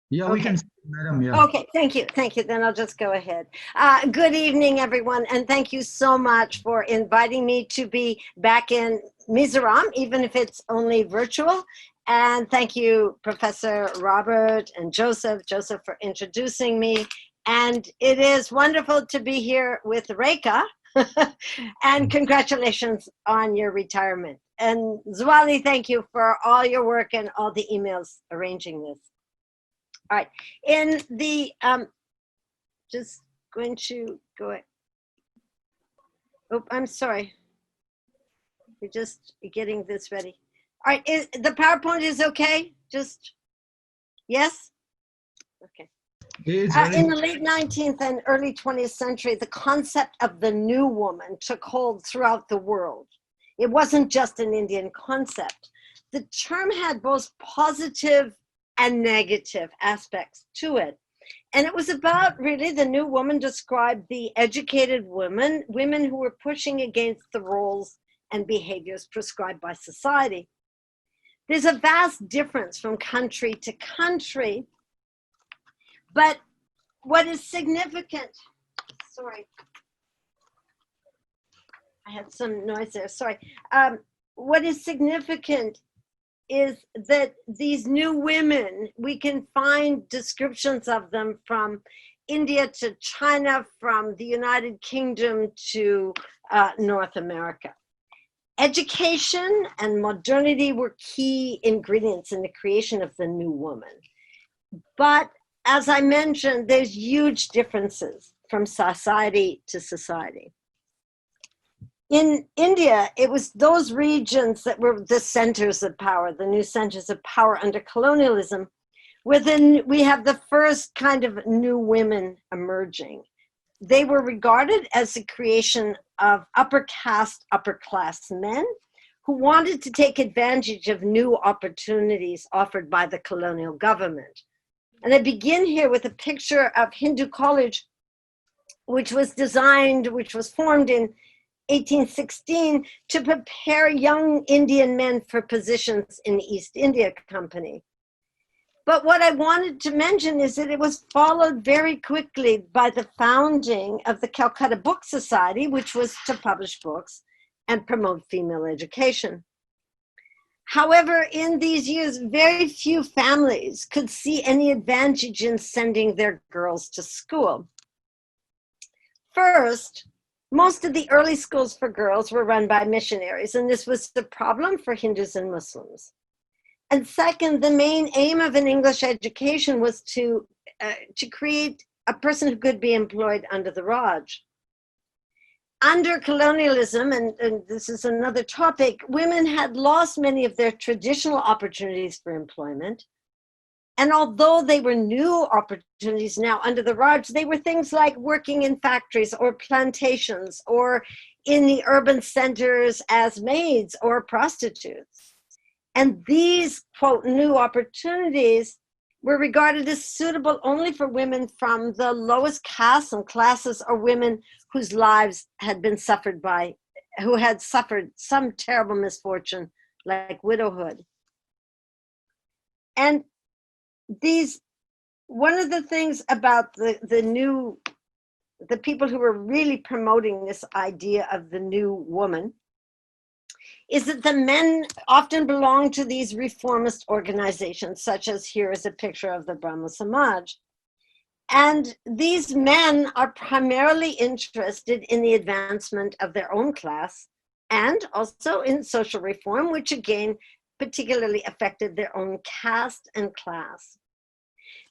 Yeah, we Okay. can see it, madam. Yeah. Okay, thank you. Thank you. Then I'll just go ahead. Good evening, everyone. And thank you so much for inviting me to be back in Mizoram, even if it's only virtual. And thank you, Professor Robert and Joseph, for introducing me. And it is wonderful to be here with Rekha. And congratulations on your retirement. And Zwali, thank you for all your work and all the emails arranging this. All right, in the, just going to go, oh, I'm sorry. We're just getting this ready. All right, the PowerPoint is okay? Just, yes? Okay. In the late 19th and early 20th century, the concept of the new woman took hold throughout the world. It wasn't just an Indian concept. The term had both positive and negative aspects to it. And it was about, really, the new woman described the educated women who were pushing against the roles and behaviors prescribed by society. There's a vast difference from country to country, but what is significant, sorry, I had some noise there, sorry. What is significant is that these new women, we can find descriptions of them from India to China, from the United Kingdom to North America. Education and modernity were key ingredients in the creation of the new woman. But as I mentioned, there's huge differences from society to society. In India, it was those regions that were the centers of power, the new centers of power under colonialism, where we have the first kind of new women emerging. They were regarded as the creation of upper caste, upper class men who wanted to take advantage of new opportunities offered by the colonial government. And I begin here with a picture of Hindu College, which was formed in 1816 to prepare young Indian men for positions in the East India Company. But what I wanted to mention is that it was followed very quickly by the founding of the Calcutta Book Society, which was to publish books and promote female education. However, in these years, very few families could see any advantage in sending their girls to school. First, most of the early schools for girls were run by missionaries, and this was the problem for Hindus and Muslims. And second, the main aim of an English education was to create a person who could be employed under the Raj. Under colonialism, and this is another topic, women had lost many of their traditional opportunities for employment. And although they were new opportunities now under the Raj, they were things like working in factories or plantations or in the urban centers as maids or prostitutes. And these, quote, new opportunities were regarded as suitable only for women from the lowest castes and classes, or women whose lives had been who had suffered some terrible misfortune like widowhood. And one of the things about the people who were really promoting this idea of the new woman is that the men often belonged to these reformist organizations, such as here is a picture of the Brahmo Samaj. And these men are primarily interested in the advancement of their own class and also in social reform, which again particularly affected their own caste and class.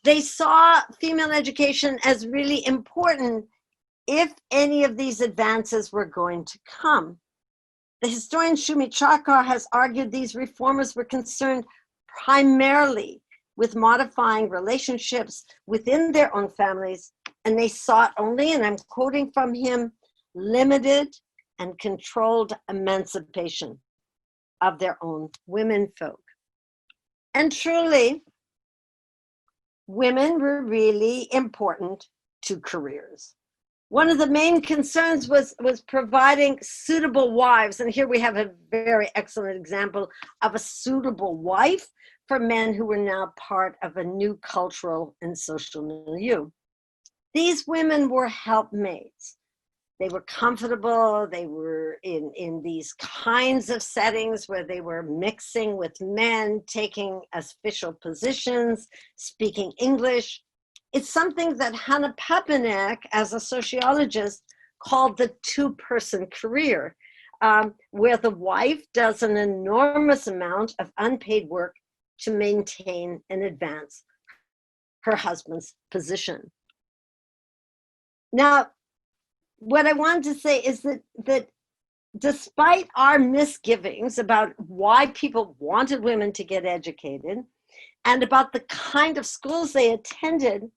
They saw female education as really important if any of these advances were going to come. The historian Shumi Chakar has argued these reformers were concerned primarily with modifying relationships within their own families, and they sought only, and I'm quoting from him, limited and controlled emancipation of their own women folk. And truly, women were really important to careers. One of the main concerns was providing suitable wives. And here we have a very excellent example of a suitable wife for men who were now part of a new cultural and social milieu. These women were helpmates. They were comfortable. They were in these kinds of settings where they were mixing with men, taking official positions, speaking English. It's something that Hannah Papanek, as a sociologist, called the two-person career, where the wife does an enormous amount of unpaid work to maintain and advance her husband's position. Now, what I wanted to say is that despite our misgivings about why people wanted women to get educated and about the kind of schools they attended,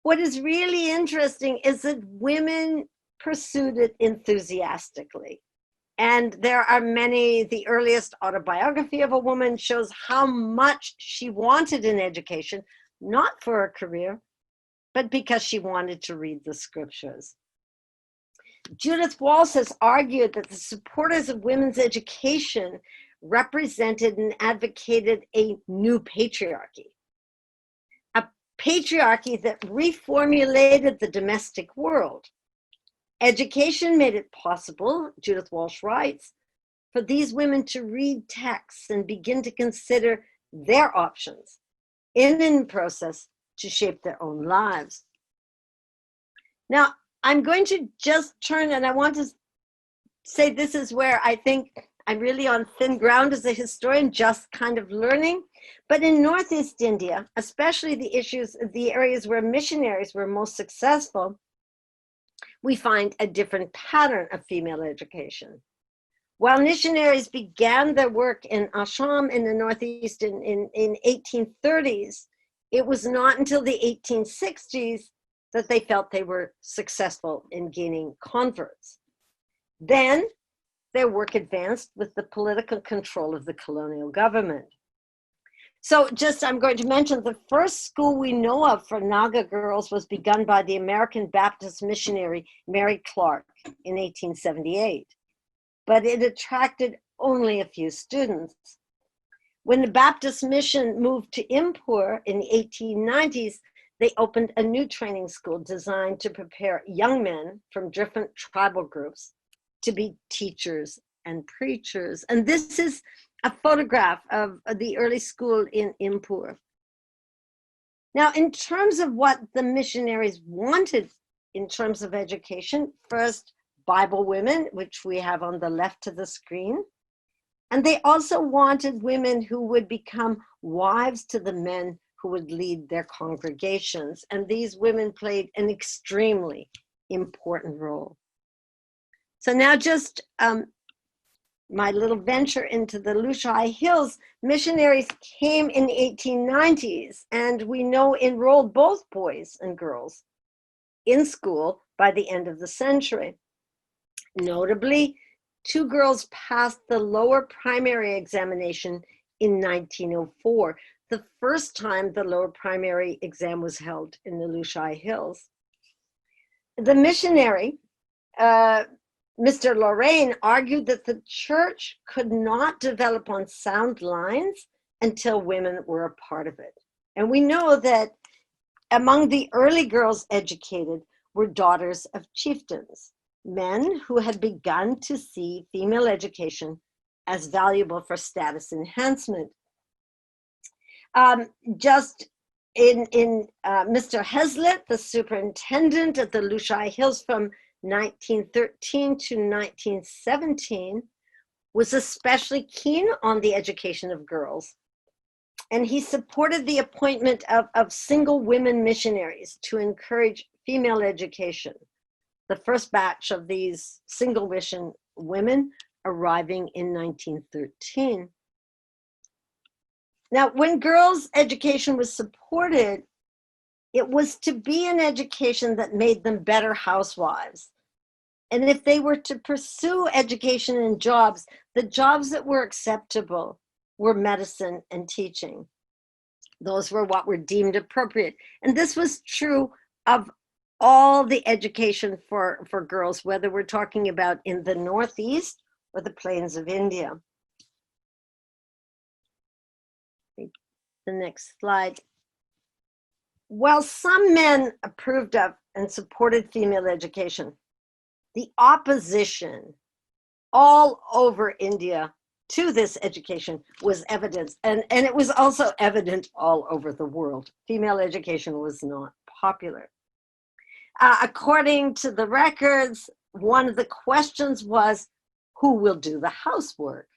what is really interesting is that women pursued it enthusiastically. And there are many, the earliest autobiography of a woman shows how much she wanted an education, not for a career, but because she wanted to read the scriptures. Judith Walsh has argued that the supporters of women's education represented and advocated a new patriarchy, a patriarchy that reformulated the domestic world. Education made it possible, Judith Walsh writes, for these women to read texts and begin to consider their options in the process to shape their own lives. Now, I'm going to just turn, and I want to say this is where I think I'm really on thin ground as a historian, just kind of learning. But in Northeast India, especially the areas where missionaries were most successful, we find a different pattern of female education. While missionaries began their work in Assam in the Northeast in 1830s, it was not until the 1860s that they felt they were successful in gaining converts. Then their work advanced with the political control of the colonial government. So I'm going to mention the first school we know of for Naga girls was begun by the American Baptist missionary Mary Clark in 1878, but it attracted only a few students. When the Baptist mission moved to Impur in the 1890s, they opened a new training school designed to prepare young men from different tribal groups to be teachers and preachers. And this is a photograph of the early school in Impur. Now, in terms of what the missionaries wanted in terms of education, first, Bible women, which we have on the left of the screen. And they also wanted women who would become wives to the men who would lead their congregations. And these women played an extremely important role. So now just my little venture into the Lucia Hills, missionaries came in the 1890s, and we know enrolled both boys and girls in school by the end of the century. Notably, 2 girls passed the lower primary examination in 1904, the first time the lower primary exam was held in the Lucia Hills. The missionary, Mr. Lorraine, argued that the church could not develop on sound lines until women were a part of it. And we know that among the early girls educated were daughters of chieftains, men who had begun to see female education as valuable for status enhancement. Just in Mr. Heslett, the superintendent at the Lucia Hills from 1913 to 1917, was especially keen on the education of girls. And he supported the appointment of single women missionaries to encourage female education. The first batch of these single mission women arriving in 1913. Now, when girls' education was supported, it was to be an education that made them better housewives. And if they were to pursue education and jobs, the jobs that were acceptable were medicine and teaching. Those were what were deemed appropriate. And this was true of all the education for girls, whether we're talking about in the Northeast or the plains of India. the next slide. While some men approved of and supported female education, the opposition all over India to this education was evident, and it was also evident all over the world. Female education was not popular. According to the records, one of the questions was, who will do the housework?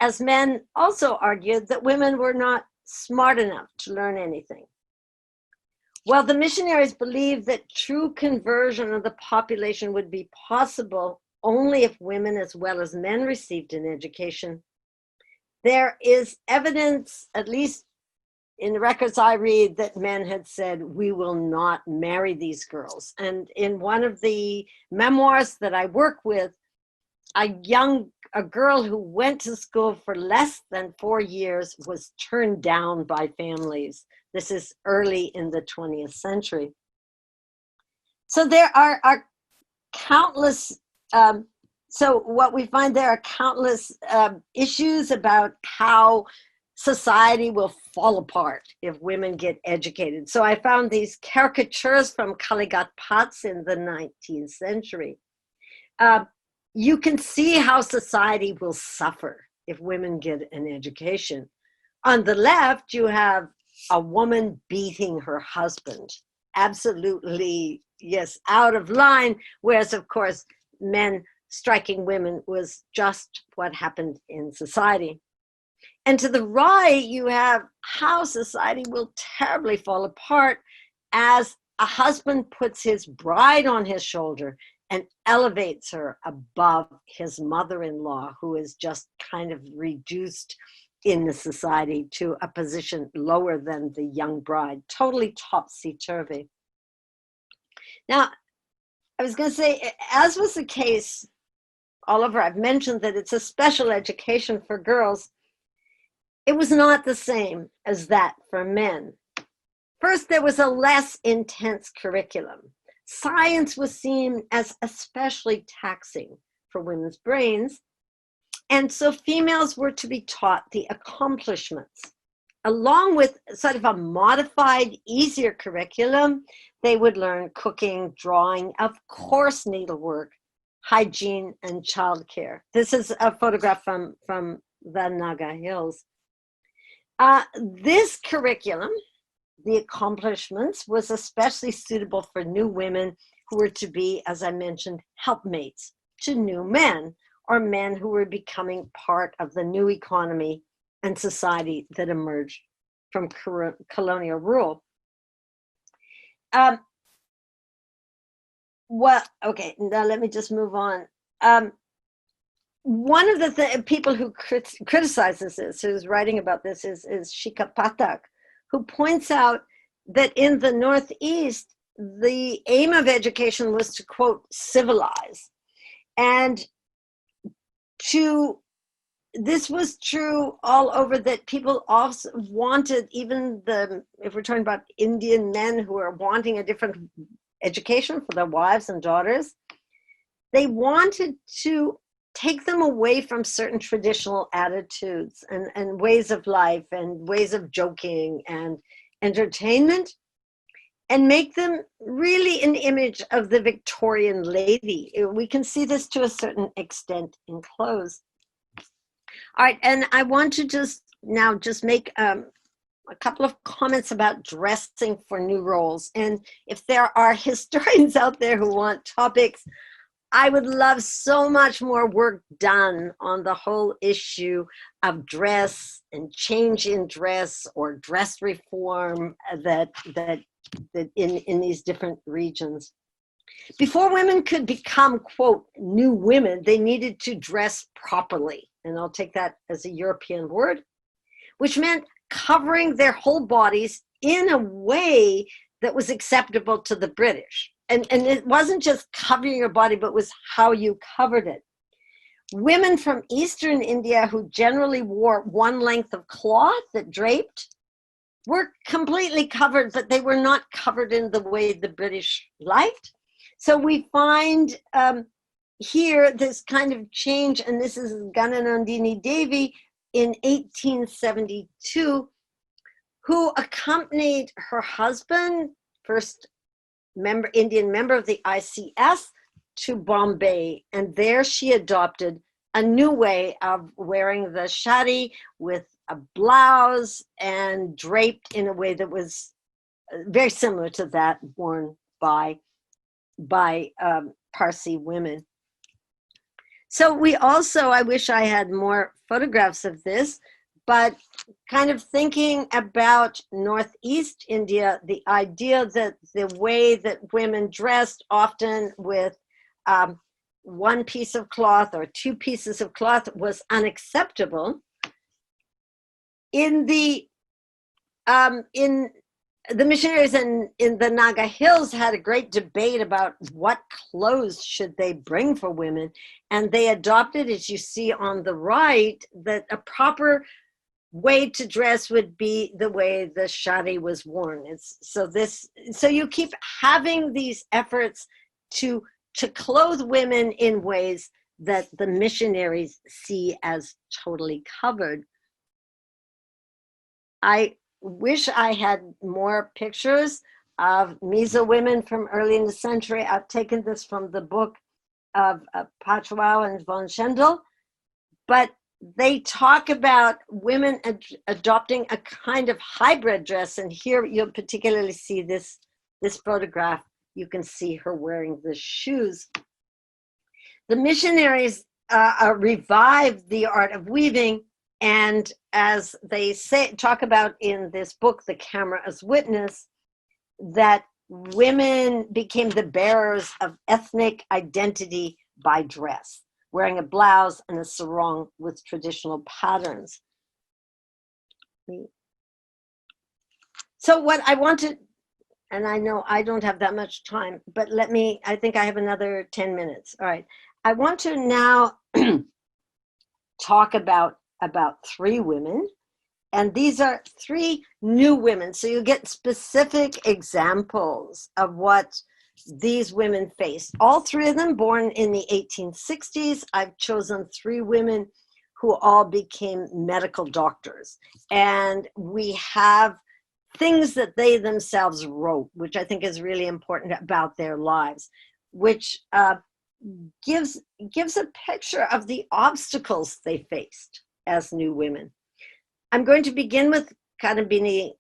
As men also argued that women were not smart enough to learn anything. While the missionaries believed that true conversion of the population would be possible only if women as well as men received an education, there is evidence, at least in the records I read, that men had said, we will not marry these girls. And in one of the memoirs that I work with, a girl who went to school for less than 4 years was turned down by families. This is early in the 20th century. So there are countless, so what we find there are countless issues about how society will fall apart if women get educated. So I found these caricatures from Kaligat Pats in the 19th century. You can see how society will suffer if women get an education. On the left, you have a woman beating her husband. Absolutely, yes, out of line, whereas of course, men striking women was just what happened in society. And to the right, you have how society will terribly fall apart as a husband puts his bride on his shoulder and elevates her above his mother-in-law, who is just kind of reduced in the society to a position lower than the young bride, totally topsy-turvy. Now, I was going to say, as was the case, Oliver, I've mentioned that it's a special education for girls. It was not the same as that for men. First, there was a less intense curriculum. Science was seen as especially taxing for women's brains, and so females were to be taught the accomplishments. Along with sort of a modified, easier curriculum, they would learn cooking, drawing, of course needlework, hygiene, and childcare. This is a photograph from the Naga Hills. This curriculum, the accomplishments, was especially suitable for new women who were to be, as I mentioned, helpmates to new men, or men who were becoming part of the new economy and society that emerged from colonial rule. Okay, now let me just move on. One of the people who criticizes this, who's writing about this, is Shika Patak, who points out that in the Northeast, the aim of education was to, quote, civilize. And this was true all over, that people also wanted, even if we're talking about Indian men who are wanting a different education for their wives and daughters, they wanted to take them away from certain traditional attitudes and ways of life and ways of joking and entertainment, and make them really an image of the Victorian lady. We can see this to a certain extent in clothes. All right, and I want to just make a couple of comments about dressing for new roles. And if there are historians out there who want topics, I would love so much more work done on the whole issue of dress and change in dress or dress reform that in these different regions. Before women could become, quote, new women, they needed to dress properly. And I'll take that as a European word, which meant covering their whole bodies in a way that was acceptable to the British. And it wasn't just covering your body, but it was how you covered it. Women from Eastern India, who generally wore one length of cloth that draped, were completely covered, but they were not covered in the way the British liked. So we find here this kind of change, and this is Gananandini Devi in 1872, who accompanied her husband, first Indian member of the ICS, to Bombay. And there she adopted a new way of wearing the shadi with a blouse and draped in a way that was very similar to that worn by Parsi women. So we also, I wish I had more photographs of this, but kind of thinking about Northeast India, the idea that the way that women dressed, often with one piece of cloth or two pieces of cloth, was unacceptable. In the missionaries in the Naga Hills had a great debate about what clothes should they bring for women, and they adopted, as you see on the right, that a proper way to dress would be the way the shadi was worn. So you keep having these efforts to clothe women in ways that the missionaries see as totally covered. I wish I had more pictures of Mizo women from early in the century. I've taken this from the book of Patwau and von Schendel, but they talk about women adopting a kind of hybrid dress, and here you'll particularly see this photograph. You can see her wearing the shoes. The missionaries revived the art of weaving, and as they talk about in this book, The Camera as Witness, that women became the bearers of ethnic identity by dress, wearing a blouse and a sarong with traditional patterns. So what I wanted, and I know I don't have that much time, but I think I have another 10 minutes. All right. I want to now talk about three women, and these are three new women. So you get specific examples of what these women faced. All three of them born in the 1860s. I've chosen three women who all became medical doctors. And we have things that they themselves wrote, which I think is really important about their lives, which gives a picture of the obstacles they faced as new women. I'm going to begin with Kadambini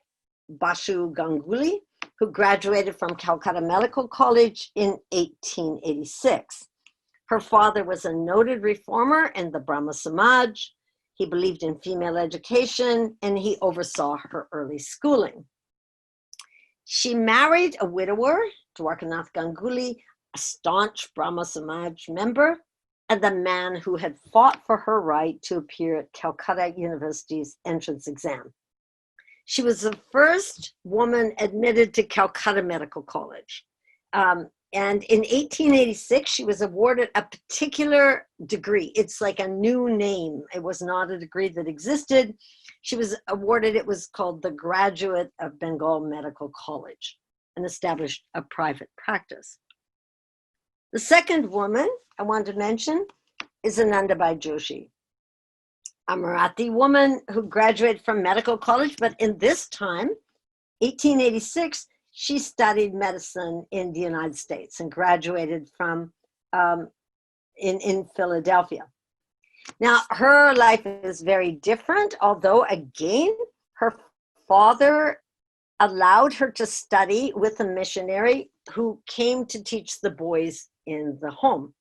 Basu Ganguly, who graduated from Calcutta Medical College in 1886. Her father was a noted reformer in the Brahma Samaj. He believed in female education, and he oversaw her early schooling. She married a widower, Dwarkanath Ganguly, a staunch Brahma Samaj member, and the man who had fought for her right to appear at Calcutta University's entrance exam. She was the first woman admitted to Calcutta Medical College. And in 1886, she was awarded a particular degree. It's like a new name. It was not a degree that existed. She was awarded, it was called the Graduate of Bengal Medical College, and established a private practice. The second woman I want to mention is Anandi Bai Joshi, a Marathi woman who graduated from medical college, but in this time, 1886, she studied medicine in the United States and graduated from in Philadelphia. Now, her life is very different, although again, her father allowed her to study with a missionary who came to teach the boys in the home.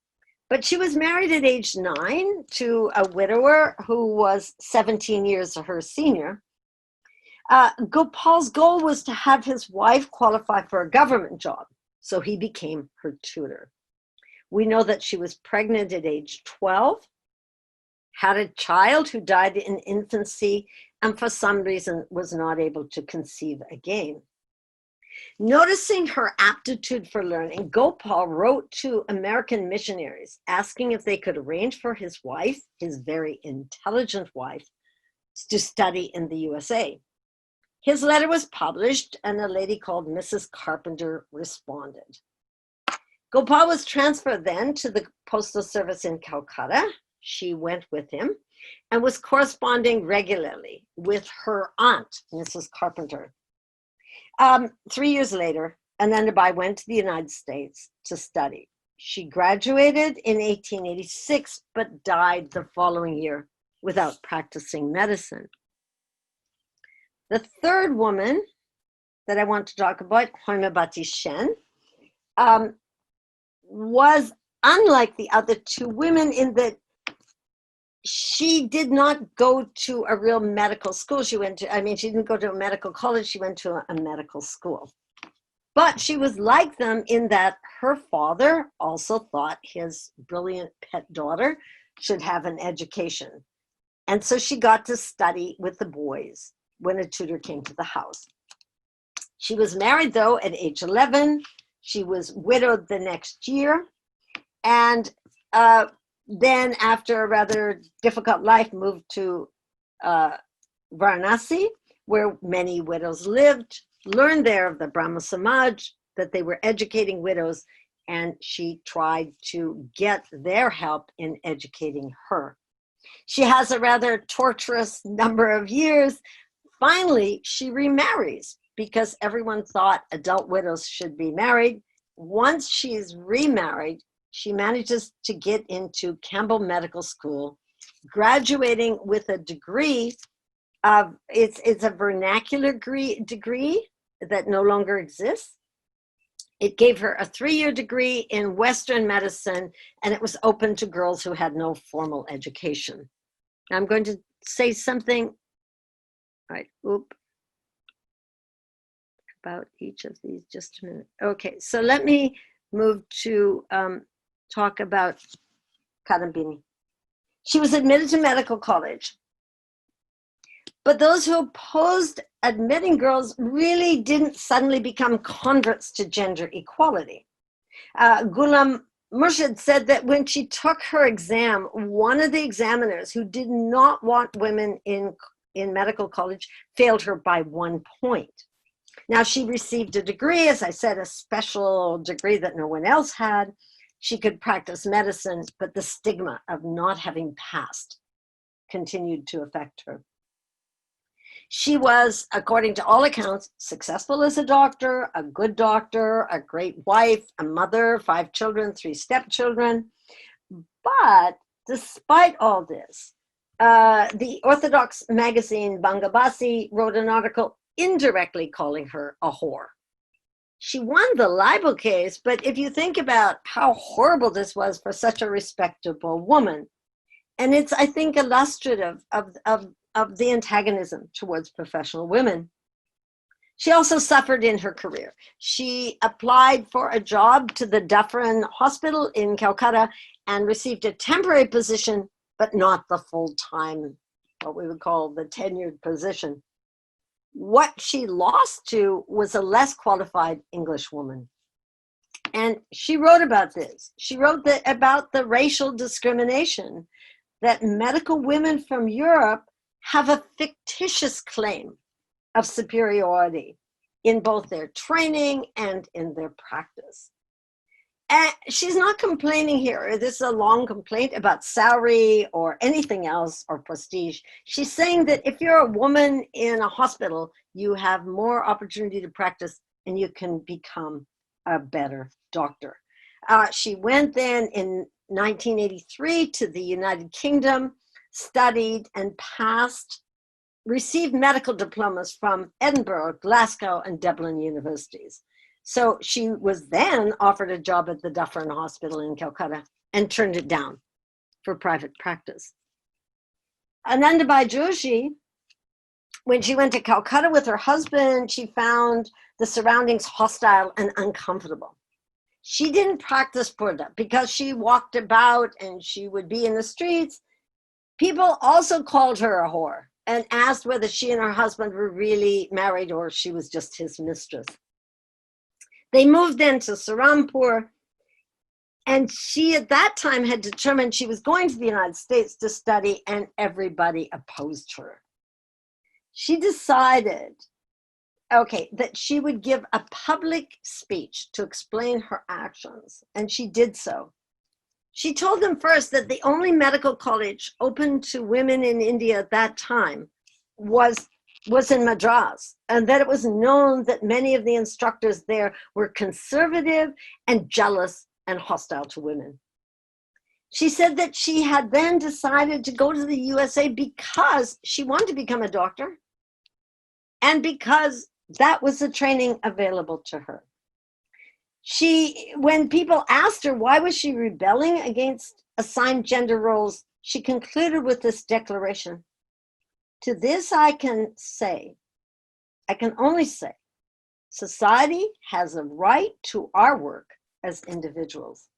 But she was married at age 9 to a widower who was 17 years her senior. Gopal's goal was to have his wife qualify for a government job, so he became her tutor. We know that she was pregnant at age 12, had a child who died in infancy, and for some reason was not able to conceive again. Noticing her aptitude for learning, Gopal wrote to American missionaries asking if they could arrange for his wife, his very intelligent wife, to study in the USA. His letter was published, and a lady called Mrs. Carpenter responded. Gopal was transferred then to the Postal Service in Calcutta. She went with him, and was corresponding regularly with her aunt, Mrs. Carpenter. 3 years later, Anandi Bai went to the United States to study. She graduated in 1886, but died the following year without practicing medicine. The third woman that I want to talk about, Hoimabati Shen, was unlike the other two women in that she did not go to a real medical school. She didn't go to a medical college, she went to a medical school. But she was like them in that her father also thought his brilliant pet daughter should have an education. And so she got to study with the boys when a tutor came to the house. She was married, though, at age 11. She was widowed the next year. And then, after a rather difficult life, moved to Varanasi, where many widows lived, learned there of the Brahma Samaj, that they were educating widows, and she tried to get their help in educating her. She has a rather torturous number of years. Finally, she remarries because everyone thought adult widows should be married. Once she's remarried, she manages to get into Campbell Medical School, graduating with a degree of, it's a vernacular degree that no longer exists. It gave her a 3-year degree in Western medicine, and it was open to girls who had no formal education. I'm going to say something, about each of these, just a minute. Okay, so let me move to talk about Kadambini. She was admitted to medical college, but those who opposed admitting girls really didn't suddenly become converts to gender equality. Ghulam Murshid said that when she took her exam, one of the examiners who did not want women in medical college failed her by 1 point. Now, she received a degree, as I said, a special degree that no one else had. She could practice medicine, but the stigma of not having passed continued to affect her. She was, according to all accounts, successful as a doctor, a good doctor, a great wife, a mother, 5 children, 3 stepchildren. But despite all this, the Orthodox magazine Bangabasi wrote an article indirectly calling her a whore. She won the libel case, but if you think about how horrible this was for such a respectable woman, and it's, I think, illustrative of the antagonism towards professional women. She also suffered in her career. She applied for a job to the Dufferin Hospital in Calcutta and received a temporary position, but not the full-time, what we would call the tenured position. What she lost to was a less qualified English woman. And she wrote about this. She wrote about the racial discrimination that medical women from Europe have a fictitious claim of superiority in both their training and in their practice. And she's not complaining here. This is a long complaint about salary or anything else or prestige. She's saying that if you're a woman in a hospital, you have more opportunity to practice and you can become a better doctor. She went then in 1983 to the United Kingdom, studied and passed, received medical diplomas from Edinburgh, Glasgow, and Dublin universities. So she was then offered a job at the Dufferin Hospital in Calcutta and turned it down for private practice. Anandi Bai Joshi, when she went to Calcutta with her husband, she found the surroundings hostile and uncomfortable. She didn't practice Purda because she walked about and she would be in the streets. People also called her a whore and asked whether she and her husband were really married or she was just his mistress. They moved then to Serampore, and she at that time had determined she was going to the United States to study, and everybody opposed her. She decided, that she would give a public speech to explain her actions, and she did so. She told them first that the only medical college open to women in India at that time was in Madras, and that it was known that many of the instructors there were conservative and jealous and hostile to women. She said that she had then decided to go to the USA because she wanted to become a doctor and because that was the training available to her. When people asked her why was she rebelling against assigned gender roles, she concluded with this declaration. To this I can only say, society has a right to our work as individuals.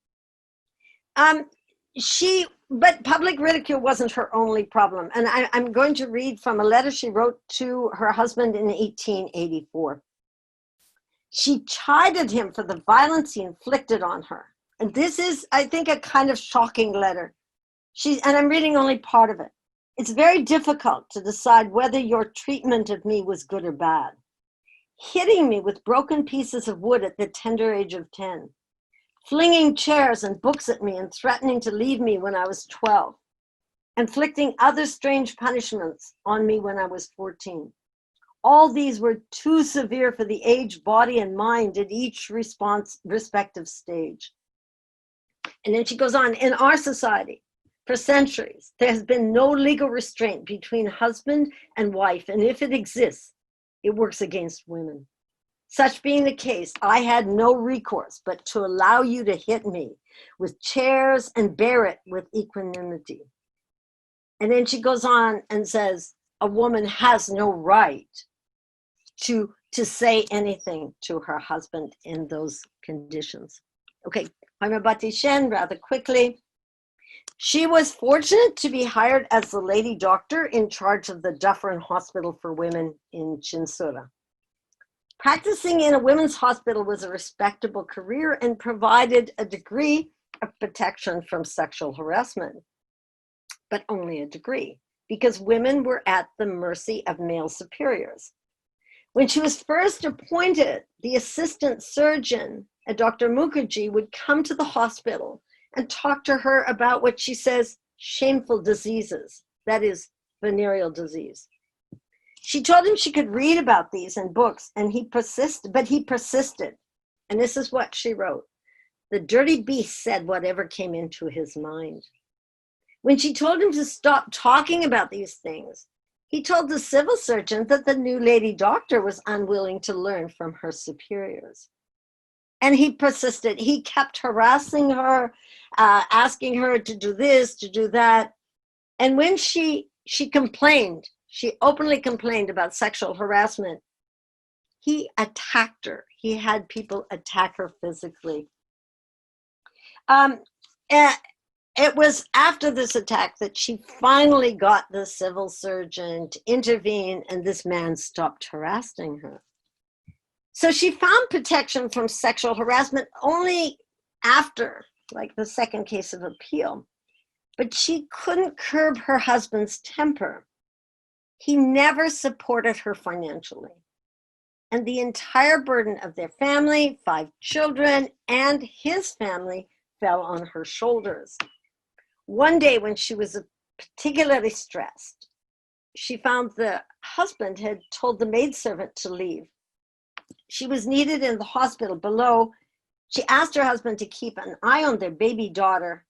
But public ridicule wasn't her only problem. And I'm going to read from a letter she wrote to her husband in 1884. She chided him for the violence he inflicted on her. And this is, I think, a kind of shocking letter. And I'm reading only part of it. It's very difficult to decide whether your treatment of me was good or bad. Hitting me with broken pieces of wood at the tender age of 10. Flinging chairs and books at me and threatening to leave me when I was 12. Inflicting other strange punishments on me when I was 14. All these were too severe for the age, body, and mind at each respective stage. And then she goes on, in our society, for centuries, there has been no legal restraint between husband and wife, and if it exists, it works against women. Such being the case, I had no recourse but to allow you to hit me with chairs and bear it with equanimity. And then she goes on and says, a woman has no right to say anything to her husband in those conditions. Okay, Hymabati Shen, rather quickly. She was fortunate to be hired as the lady doctor in charge of the Dufferin Hospital for Women in Chinsura. Practicing in a women's hospital was a respectable career and provided a degree of protection from sexual harassment, but only a degree, because women were at the mercy of male superiors. When she was first appointed, the assistant surgeon, Dr. Mukherjee, would come to the hospital and talk to her about what she says, shameful diseases, that is, venereal disease. She told him she could read about these in books, and he persisted. And this is what she wrote. The dirty beast said whatever came into his mind. When she told him to stop talking about these things, he told the civil surgeon that the new lady doctor was unwilling to learn from her superiors. And he persisted. He kept harassing her, asking her to do this, to do that. And when she complained, she openly complained about sexual harassment, he attacked her. He had people attack her physically. It was after this attack that she finally got the civil surgeon to intervene, and this man stopped harassing her. So she found protection from sexual harassment only after, like, the second case of appeal. But she couldn't curb her husband's temper. He never supported her financially. And the entire burden of their family, 5 children, and his family fell on her shoulders. One day when she was particularly stressed, she found the husband had told the maidservant to leave. She was needed in the hospital below. She asked her husband to keep an eye on their baby daughter,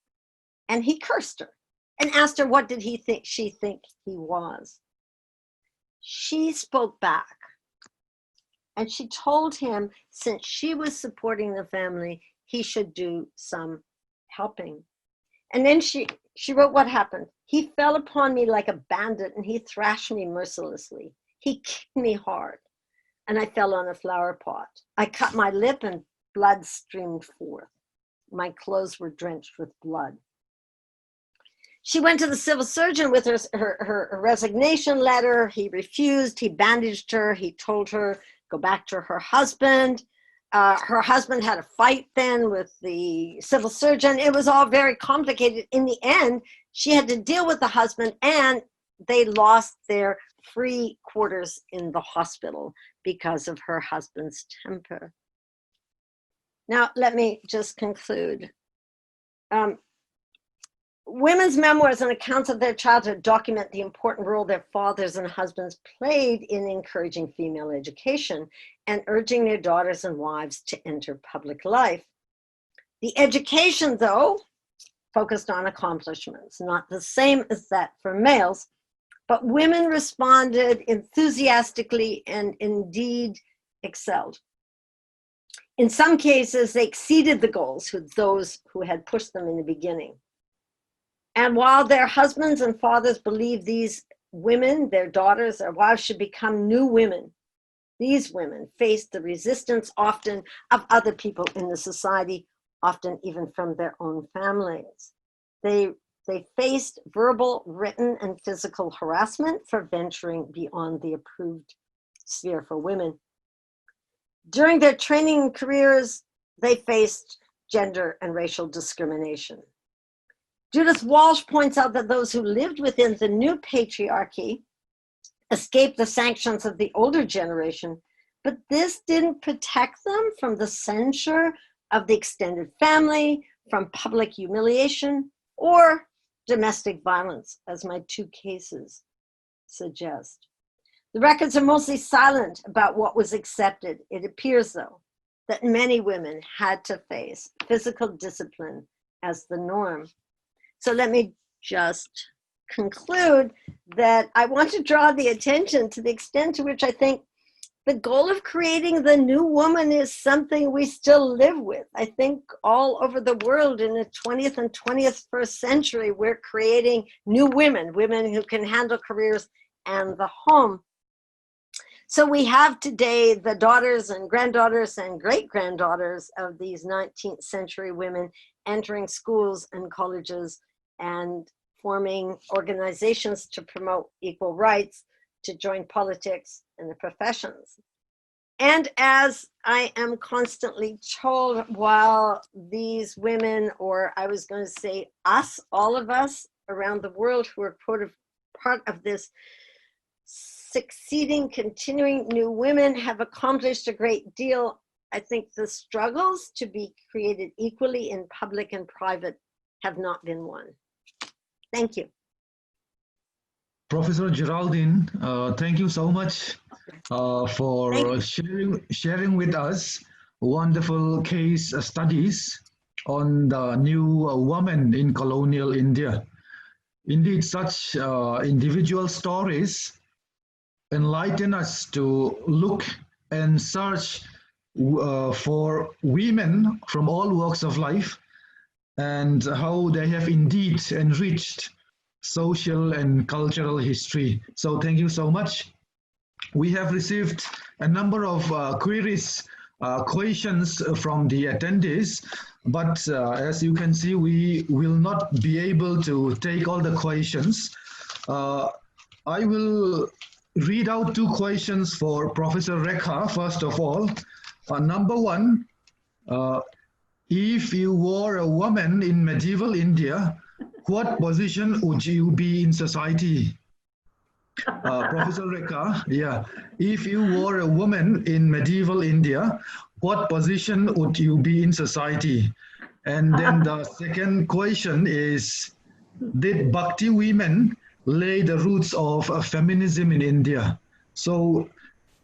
and he cursed her and asked her what did she think he was. She spoke back, and she told him since she was supporting the family, he should do some helping. And then she wrote what happened. He fell upon me like a bandit, and he thrashed me mercilessly. He kicked me hard, and I fell on a flower pot. I cut my lip, and blood streamed forth. My clothes were drenched with blood. She went to the civil surgeon with her resignation letter. He refused. He bandaged her. He told her, go back to her husband. Her husband had a fight then with the civil surgeon. It was all very complicated. In the end, she had to deal with the husband, and they lost their free quarters in the hospital because of her husband's temper. Now, let me just conclude. Women's memoirs and accounts of their childhood document the important role their fathers and husbands played in encouraging female education and urging their daughters and wives to enter public life. The education, though, focused on accomplishments, not the same as that for males, but women responded enthusiastically and indeed excelled. In some cases, they exceeded the goals of those who had pushed them in the beginning. And while their husbands and fathers believed these women, their daughters, their wives, should become new women, these women faced the resistance often of other people in the society, often even from their own families. They faced verbal, written, and physical harassment for venturing beyond the approved sphere for women. During their training careers, they faced gender and racial discrimination. Judith Walsh points out that those who lived within the new patriarchy escaped the sanctions of the older generation, but this didn't protect them from the censure of the extended family, from public humiliation, or domestic violence, as my two cases suggest. The records are mostly silent about what was accepted. It appears, though, that many women had to face physical discipline as the norm. So let me just conclude that I want to draw the attention to the extent to which I think the goal of creating the new woman is something we still live with. I think all over the world in the 20th and 21st century, we're creating new women, women who can handle careers and the home. So we have today the daughters and granddaughters and great-granddaughters of these 19th century women entering schools and colleges and forming organizations to promote equal rights, to join politics and the professions. And as I am constantly told, while these women, or I was going to say us, all of us around the world who are part of this succeeding, continuing new women have accomplished a great deal, I think the struggles to be created equally in public and private have not been won. Thank you. Professor Geraldine, thank you so much for sharing with us wonderful case studies on the new woman in colonial India. Indeed, such individual stories enlighten us to look and search for women from all walks of life and how they have indeed enriched social and cultural history. So thank you so much. We have received a number of questions from the attendees, but as you can see, we will not be able to take all the questions. I will read out two questions for Professor Rekha, first of all. Number one, if you were a woman in medieval India, what position would you be in society? Professor Rekha, yeah. If you were a woman in medieval India, what position would you be in society? And then the second question is, did Bhakti women lay the roots of feminism in India? So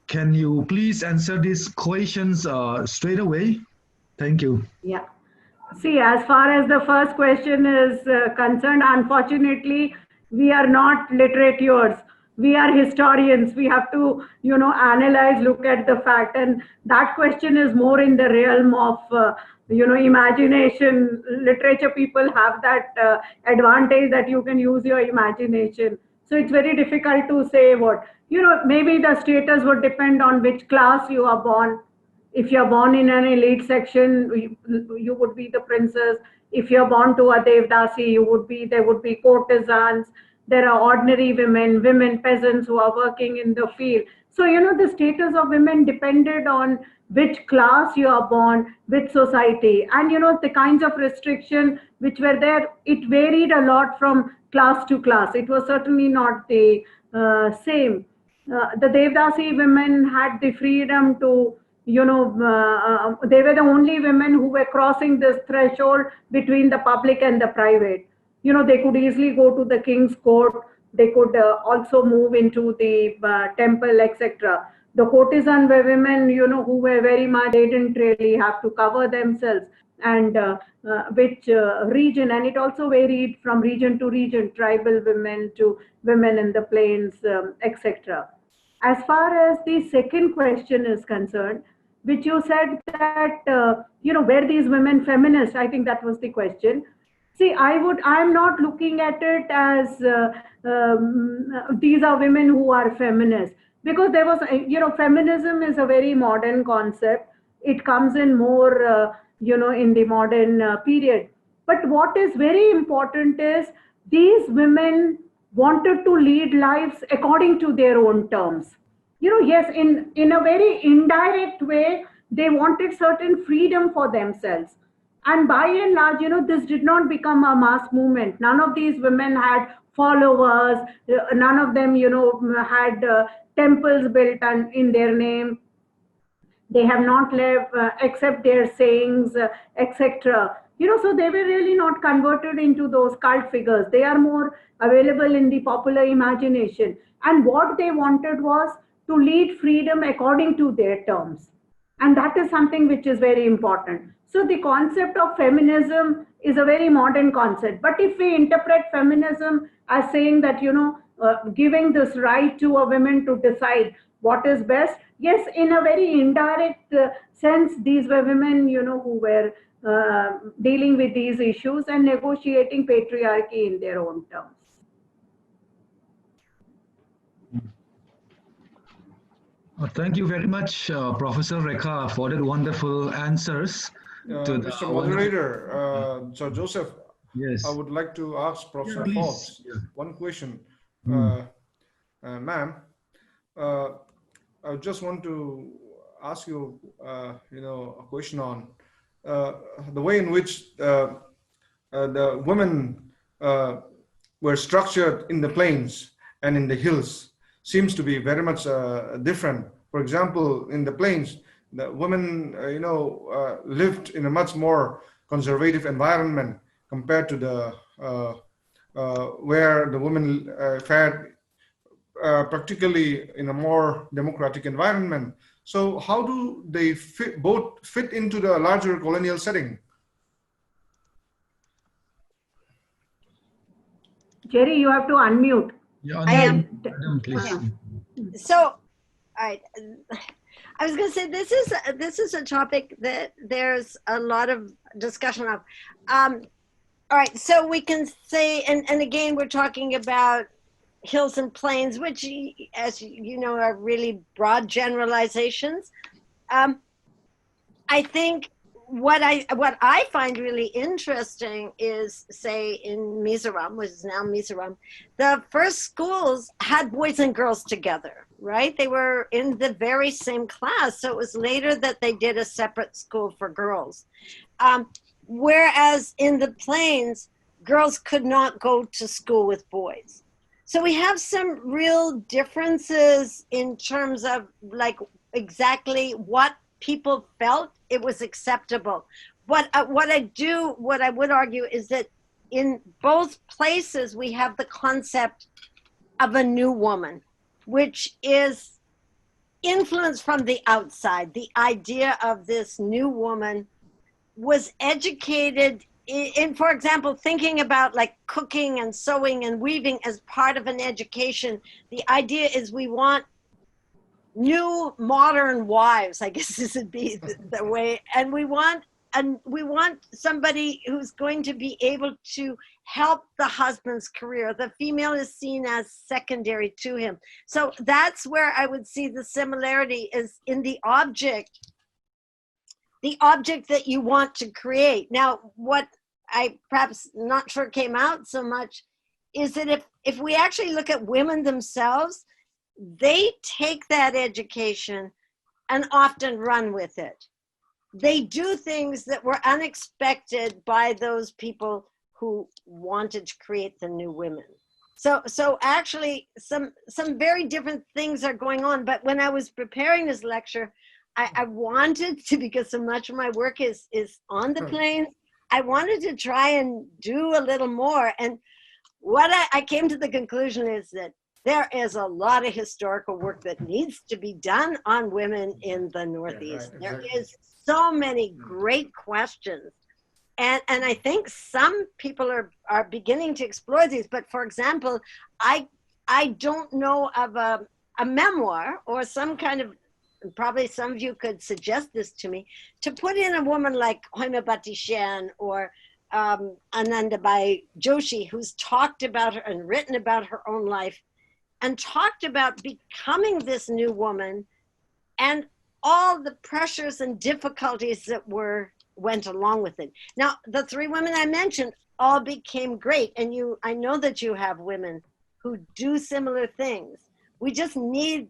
can you please answer these questions straight away? Thank you. Yeah. See, as far as the first question is concerned, unfortunately, we are not literateurs. We are historians. We have to, analyze, look at the fact. And that question is more in the realm of, imagination. Literature people have that advantage that you can use your imagination. So it's very difficult to say what, maybe the status would depend on which class you are born. If you're born in an elite section, you would be the princess. If you're born to a Devdasi, there would be courtesans. There are ordinary women, peasants who are working in the field. So, the status of women depended on which class you are born, which society. And, the kinds of restriction which were there, it varied a lot from class to class. It was certainly not the same. The Devdasi women had the freedom to, they were the only women who were crossing this threshold between the public and the private. they could easily go to the king's court. They could also move into the temple, etc. The courtesan were women, who were very much, they didn't really have to cover themselves, and which region, and it also varied from region to region, tribal women to women in the plains, etc. As far as the second question is concerned, which you said that, were these women feminists? I think that was the question. See, I'm not looking at it as these are women who are feminists, because there was, feminism is a very modern concept. It comes in more, in the modern period. But what is very important is these women wanted to lead lives according to their own terms. Yes, in a very indirect way, they wanted certain freedom for themselves. And by and large, this did not become a mass movement. None of these women had followers. None of them, had temples built in their name. They have not left except their sayings, etc. So they were really not converted into those cult figures. They are more available in the popular imagination. And what they wanted was to lead freedom according to their terms. And that is something which is very important. So the concept of feminism is a very modern concept. But if we interpret feminism as saying that, giving this right to a woman to decide what is best, yes, in a very indirect sense, these were women, who were dealing with these issues and negotiating patriarchy in their own terms. Thank you very much, Professor Rekha, for that wonderful answers. Mr. Moderator, Sir Joseph, Yes. I would like to ask Professor Please. Forbes one question. Ma'am, I just want to ask you, a question on the way in which the women were structured in the plains and in the hills seems to be very much different. For example, in the plains, the women, lived in a much more conservative environment compared to the where the women fared practically in a more democratic environment. So how do they both fit into the larger colonial setting? Jerry, you have to unmute. Yeah, I am. Madam, please. So, all right. I was going to say this is a topic that there's a lot of discussion of. All right, so we can say, and again, we're talking about hills and plains, which, as you know, are really broad generalizations. I think what I find really interesting is, say, in Mizoram, which is now Mizoram, the first schools had boys and girls together, right? They were in the very same class. So it was later that they did a separate school for girls. Whereas in the plains, girls could not go to school with boys. So we have some real differences in terms of like exactly what people felt it was acceptable. What I would argue is that in both places we have the concept of a new woman, which is influenced from the outside. The idea of this new woman was educated in, for example, thinking about like cooking and sewing and weaving as part of an education. The idea is we want new modern wives, I guess this would be the way, and we want somebody who's going to be able to help the husband's career. The female is seen as secondary to him. So that's where I would see the similarity is in the object that you want to create. Now, what I perhaps not sure came out so much is that if we actually look at women themselves, they take that education and often run with it. They do things that were unexpected by those people who wanted to create the new women. So actually some very different things are going on. But when I was preparing this lecture, I wanted to, because so much of my work is on the plains, I wanted to try and do a little more. And what I came to the conclusion is that there is a lot of historical work that needs to be done on women in the Northeast. Yeah, right, exactly. There is so many great questions. And I think some people are beginning to explore these. But for example, I don't know of a memoir or some kind of, probably some of you could suggest this to me, to put in a woman like Hmingthanzuali Shen or Anandi Bai Joshi, who's talked about her and written about her own life and talked about becoming this new woman and all the pressures and difficulties that went along with it. Now, the three women I mentioned all became great. And I know that you have women who do similar things. We just need,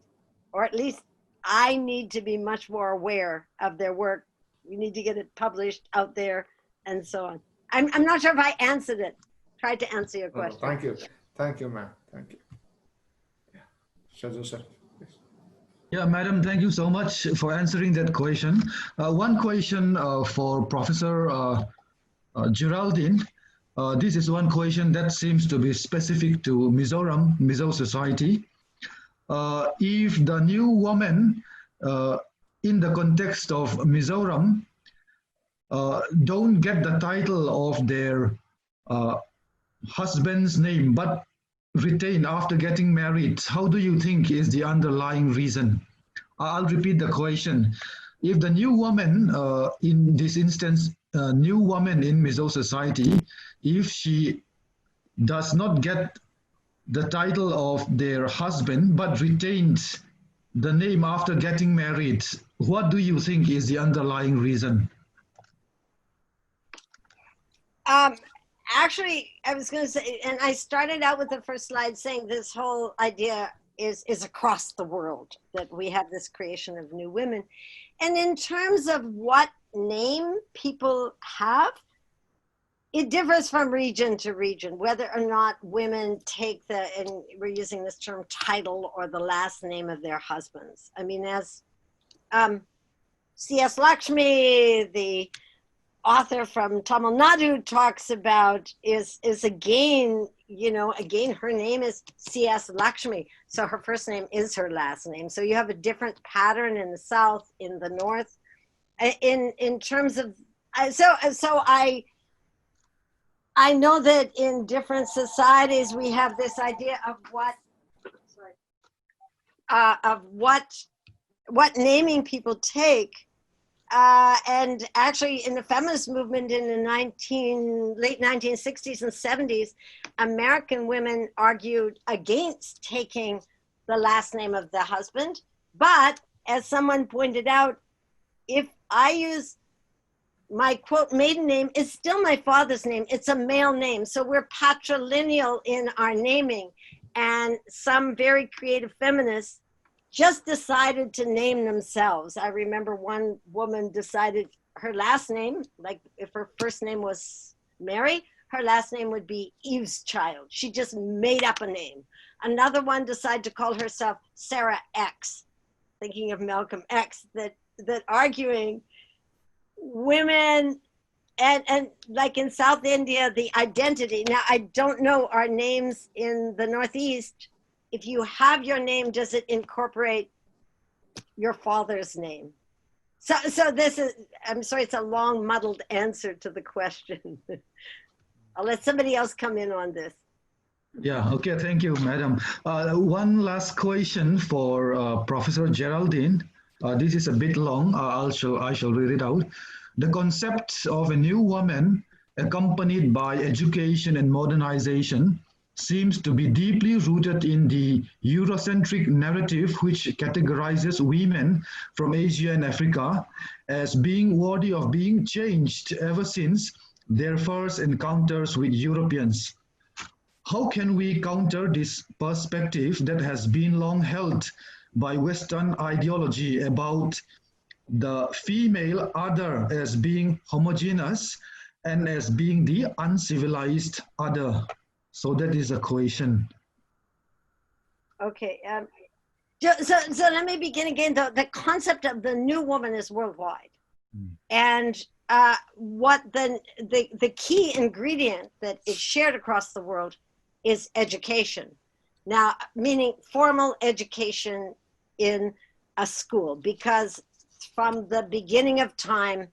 or at least I need to be much more aware of their work. We need to get it published out there and so on. I'm not sure if I answered it. Tried to answer your question. Thank you. Thank you, ma'am. Thank you. Yeah. Shazul sir, please. Yeah, madam, thank you so much for answering that question. One question for Professor Geraldine. This is one question that seems to be specific to Mizoram, Mizo society. If the new woman in the context of Mizoram don't get the title of their husband's name, but retain after getting married, how do you think is the underlying reason? I'll repeat the question. If the new woman, in this instance, new woman in Mizo society, if she does not get the title of their husband, but retains the name after getting married, what do you think is the underlying reason? Actually, I was going to say, and I started out with the first slide saying this whole idea is across the world, that we have this creation of new women. And in terms of what name people have, it differs from region to region, whether or not women take and we're using this term, title or the last name of their husbands. I mean, as C.S. Lakshmi, the author from Tamil Nadu, talks about is again, again, her name is C.S. Lakshmi. So her first name is her last name. So you have a different pattern in the South, in the North, in terms of, I know that in different societies, we have this idea of what naming people take. And actually in the feminist movement in the late 1960s and 70s, American women argued against taking the last name of the husband. But as someone pointed out, if I use my quote maiden name, it's still my father's name. It's a male name. So we're patrilineal in our naming. And some very creative feminists just decided to name themselves. I remember one woman decided her last name, like if her first name was Mary, her last name would be Eve's child. She just made up a name. Another one decided to call herself Sarah X, thinking of Malcolm X, that arguing women and like in South India, the identity. Now, I don't know our names in the Northeast. If you have your name, does it incorporate your father's name? So this is, I'm sorry, it's a long, muddled answer to the question. I'll let somebody else come in on this. Yeah, okay, thank you, madam. One last question for Professor Geraldine. This is a bit long, I shall read it out. The concept of a new woman accompanied by education and modernization seems to be deeply rooted in the Eurocentric narrative, which categorizes women from Asia and Africa as being worthy of being changed ever since their first encounters with Europeans. How can we counter this perspective that has been long held by Western ideology about the female other as being homogeneous and as being the uncivilized other? So that is a question. Okay. So let me begin again. The concept of the new woman is worldwide. And what the key ingredient that is shared across the world is education. Now, meaning formal education in a school, because from the beginning of time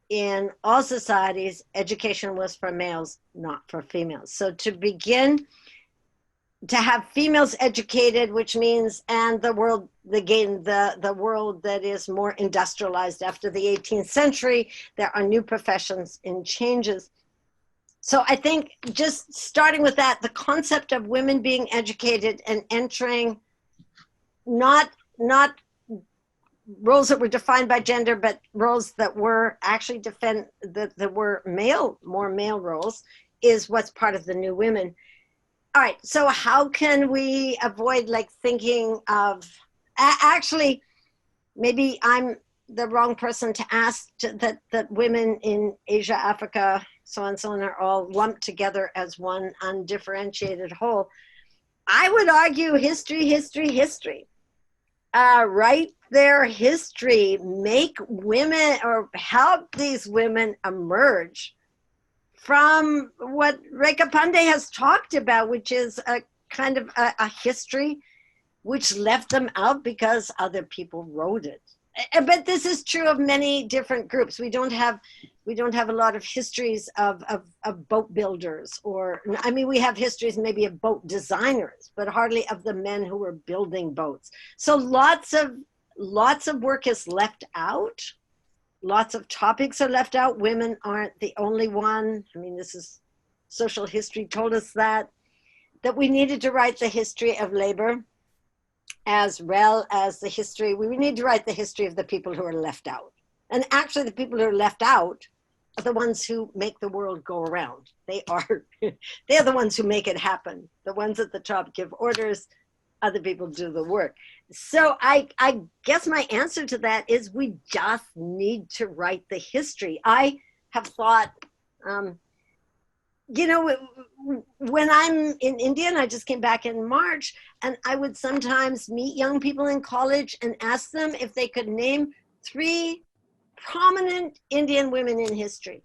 in all societies, education was for males, not for females. So to begin to have females educated, which means, and the world, again, the world that is more industrialized after the 18th century, there are new professions and changes. So I think just starting with that, the concept of women being educated and entering not roles that were defined by gender, but roles that were actually that were more male roles, is what's part of the new women. All right, so how can we avoid like thinking of, actually, maybe I'm the wrong person to ask that women in Asia, Africa, so on and so on are all lumped together as one undifferentiated whole. I would argue history. Write their history, make women or help these women emerge from what Rekha Pandey has talked about, which is a kind of a history which left them out because other people wrote it. But this is true of many different groups. We don't have a lot of histories of boat builders, or, I mean, we have histories maybe of boat designers, but hardly of the men who were building boats. So lots of work is left out. Lots of topics are left out. Women aren't the only one. I mean, this is social history told us that we needed to write the history of labor as well as the history. We need to write the history of the people who are left out. And actually the people who are left out are the ones who make the world go around. They are the ones who make it happen. The ones at the top give orders, other people do the work. So I guess my answer to that is we just need to write the history. I have thought, you know, when I'm in India, and I just came back in March, and I would sometimes meet young people in college and ask them if they could name 3 prominent Indian women in history.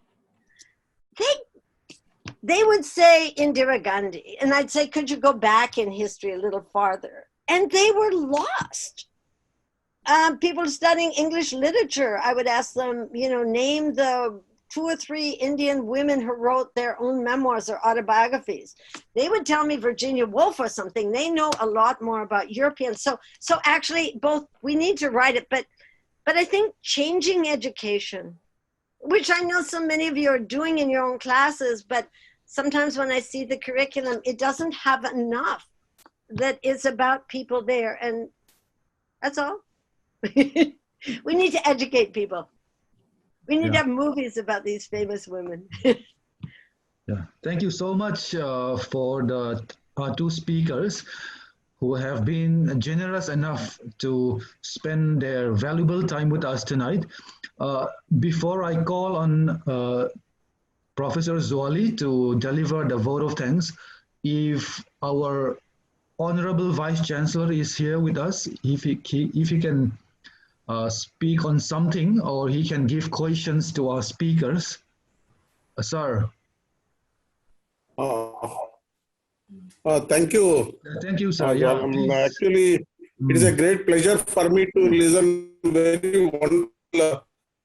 They would say Indira Gandhi, and I'd say, could you go back in history a little farther? And they were lost. People studying English literature, I would ask them, you know, name the 2 or 3 Indian women who wrote their own memoirs or autobiographies. They would tell me Virginia Woolf or something. They know a lot more about Europeans. So actually, both, we need to write it, but I think changing education, which I know so many of you are doing in your own classes, but sometimes when I see the curriculum, it doesn't have enough that is about people there, and that's all. We need to educate people. We need to have movies about these famous women. Yeah, thank you so much for the 2 speakers who have been generous enough to spend their valuable time with us tonight. Before I call on Professor Zuali to deliver the vote of thanks, if our Honorable Vice Chancellor is here with us, if he can speak on something, or he can give questions to our speakers. Sir. Thank you. Thank you, sir. Yeah, actually, it is a great pleasure for me to listen very wonderful,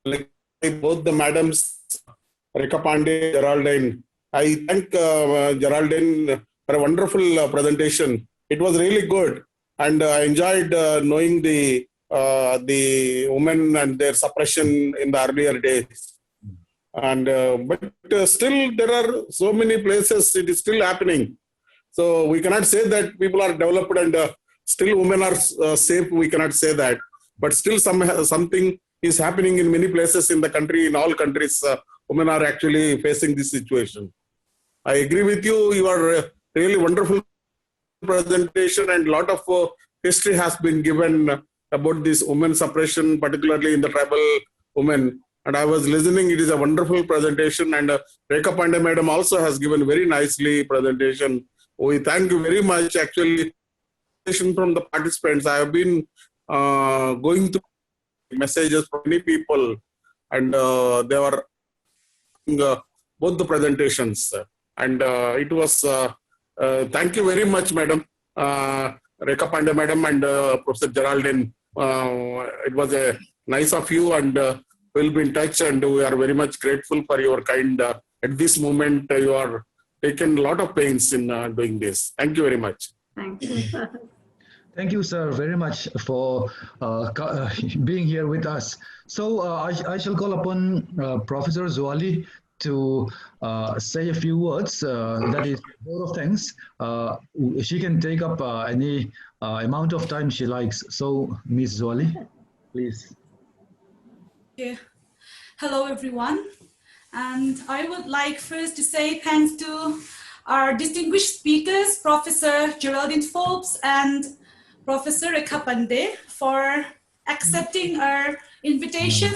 like both the madams, Rekha Pandey, Geraldine. I thank Geraldine for a wonderful presentation. It was really good, and I enjoyed knowing the women and their suppression in the earlier days. And but still, there are so many places it is still happening. So we cannot say that people are developed and still women are safe. We cannot say that, but still something is happening in many places in the country. In all countries, women are actually facing this situation. I agree with you. You are really wonderful presentation, and a lot of history has been given about this women suppression, particularly in the tribal women. And I was listening. It is a wonderful presentation, and Rekha Pandey madam also has given very nicely presentation. We thank you very much. Actually, from the participants, I have been going through messages from many people and they were both the presentations. And it was, thank you very much, Madam, Rekha Pandey Madam and Professor Geraldine. It was nice of you, and we'll be in touch, and we are very much grateful for your kind. At this moment, you are taken a lot of pains in doing this. Thank you very much. Thank you. Thank you, sir, very much for being here with us. So I shall call upon Professor Zuali to say a few words. That is a vote of thanks. She can take up any amount of time she likes. So, Ms. Zuali, please. Okay. Hello, everyone. And I would like first to say thanks to our distinguished speakers, Professor Geraldine Forbes and Professor Rekha Pandey, for accepting our invitation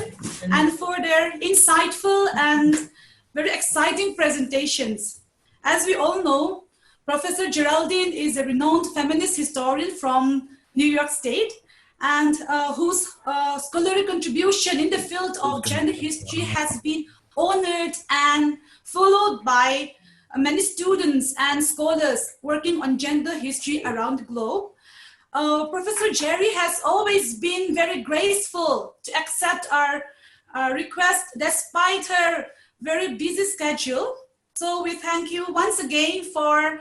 and for their insightful and very exciting presentations. As we all know, Professor Geraldine is a renowned feminist historian from New York State, and whose scholarly contribution in the field of gender history has been honored and followed by many students and scholars working on gender history around the globe. Professor Jerry has always been very graceful to accept our request despite her very busy schedule. So we thank you once again for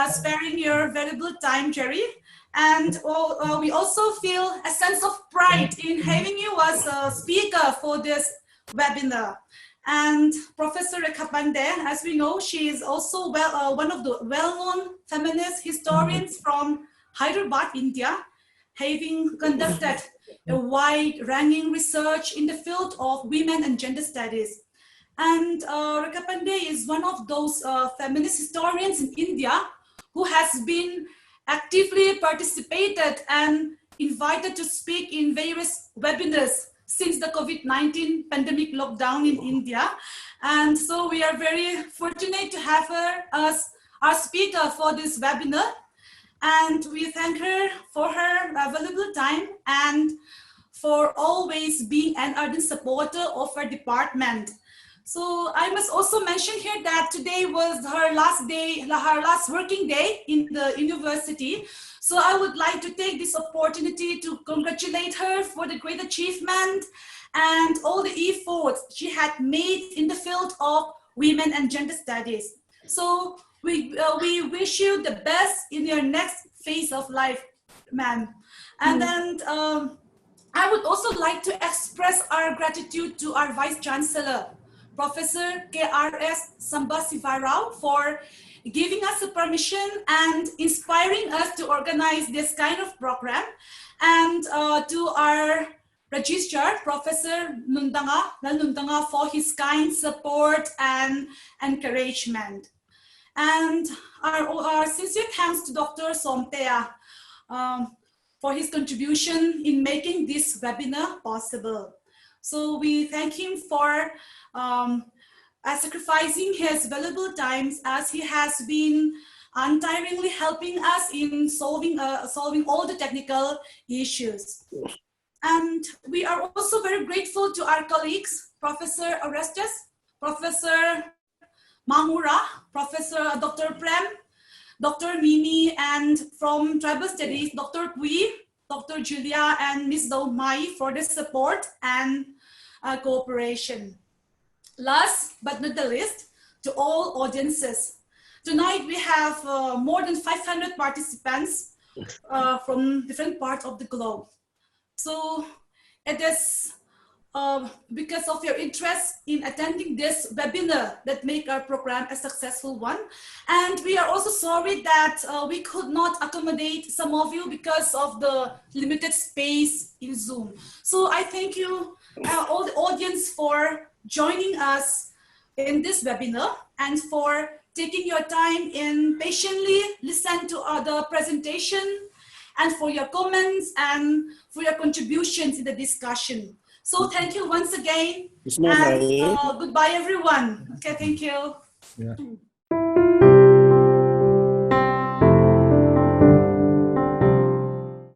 sparing your valuable time, Jerry. And we also feel a sense of pride in having you as a speaker for this webinar. And Professor Rekha Pandey, as we know, she is also one of the well-known feminist historians from Hyderabad, India, having conducted a wide-ranging research in the field of women and gender studies. And Rekha Pandey is one of those feminist historians in India who has been actively participated and invited to speak in various webinars since the COVID-19 pandemic lockdown in India. And so we are very fortunate to have her as our speaker for this webinar. And we thank her for her valuable time and for always being an ardent supporter of her department. So I must also mention here that today was her last day, her last working day in the university. So I would like to take this opportunity to congratulate her for the great achievement and all the efforts she had made in the field of women and gender studies. So we wish you the best in your next phase of life, ma'am. And then I would also like to express our gratitude to our Vice Chancellor, Professor K.R.S. Sambasivarao, for giving us the permission and inspiring us to organize this kind of program, and to our Registrar, Professor Nundanga, for his kind support and encouragement. And our sincere thanks to Dr. Somtea for his contribution in making this webinar possible. So we thank him for sacrificing his valuable times, as he has been untiringly helping us in solving all the technical issues. And we are also very grateful to our colleagues, Professor Orestes, Professor Mahmura, Professor Dr. Prem, Dr. Mimi, and from Tribal Studies, Dr. Pui, Dr. Julia, and Ms. Daumai for the support and cooperation. Last but not the least, to all audiences. Tonight we have more than 500 participants from different parts of the globe. So it is because of your interest in attending this webinar that make our program a successful one. And we are also sorry that we could not accommodate some of you because of the limited space in Zoom. So I thank you, all the audience, for joining us in this webinar and for taking your time in patiently listen to the presentation, and for your comments and for your contributions in the discussion. So thank you once again, and goodbye everyone. Okay, thank you. Yeah.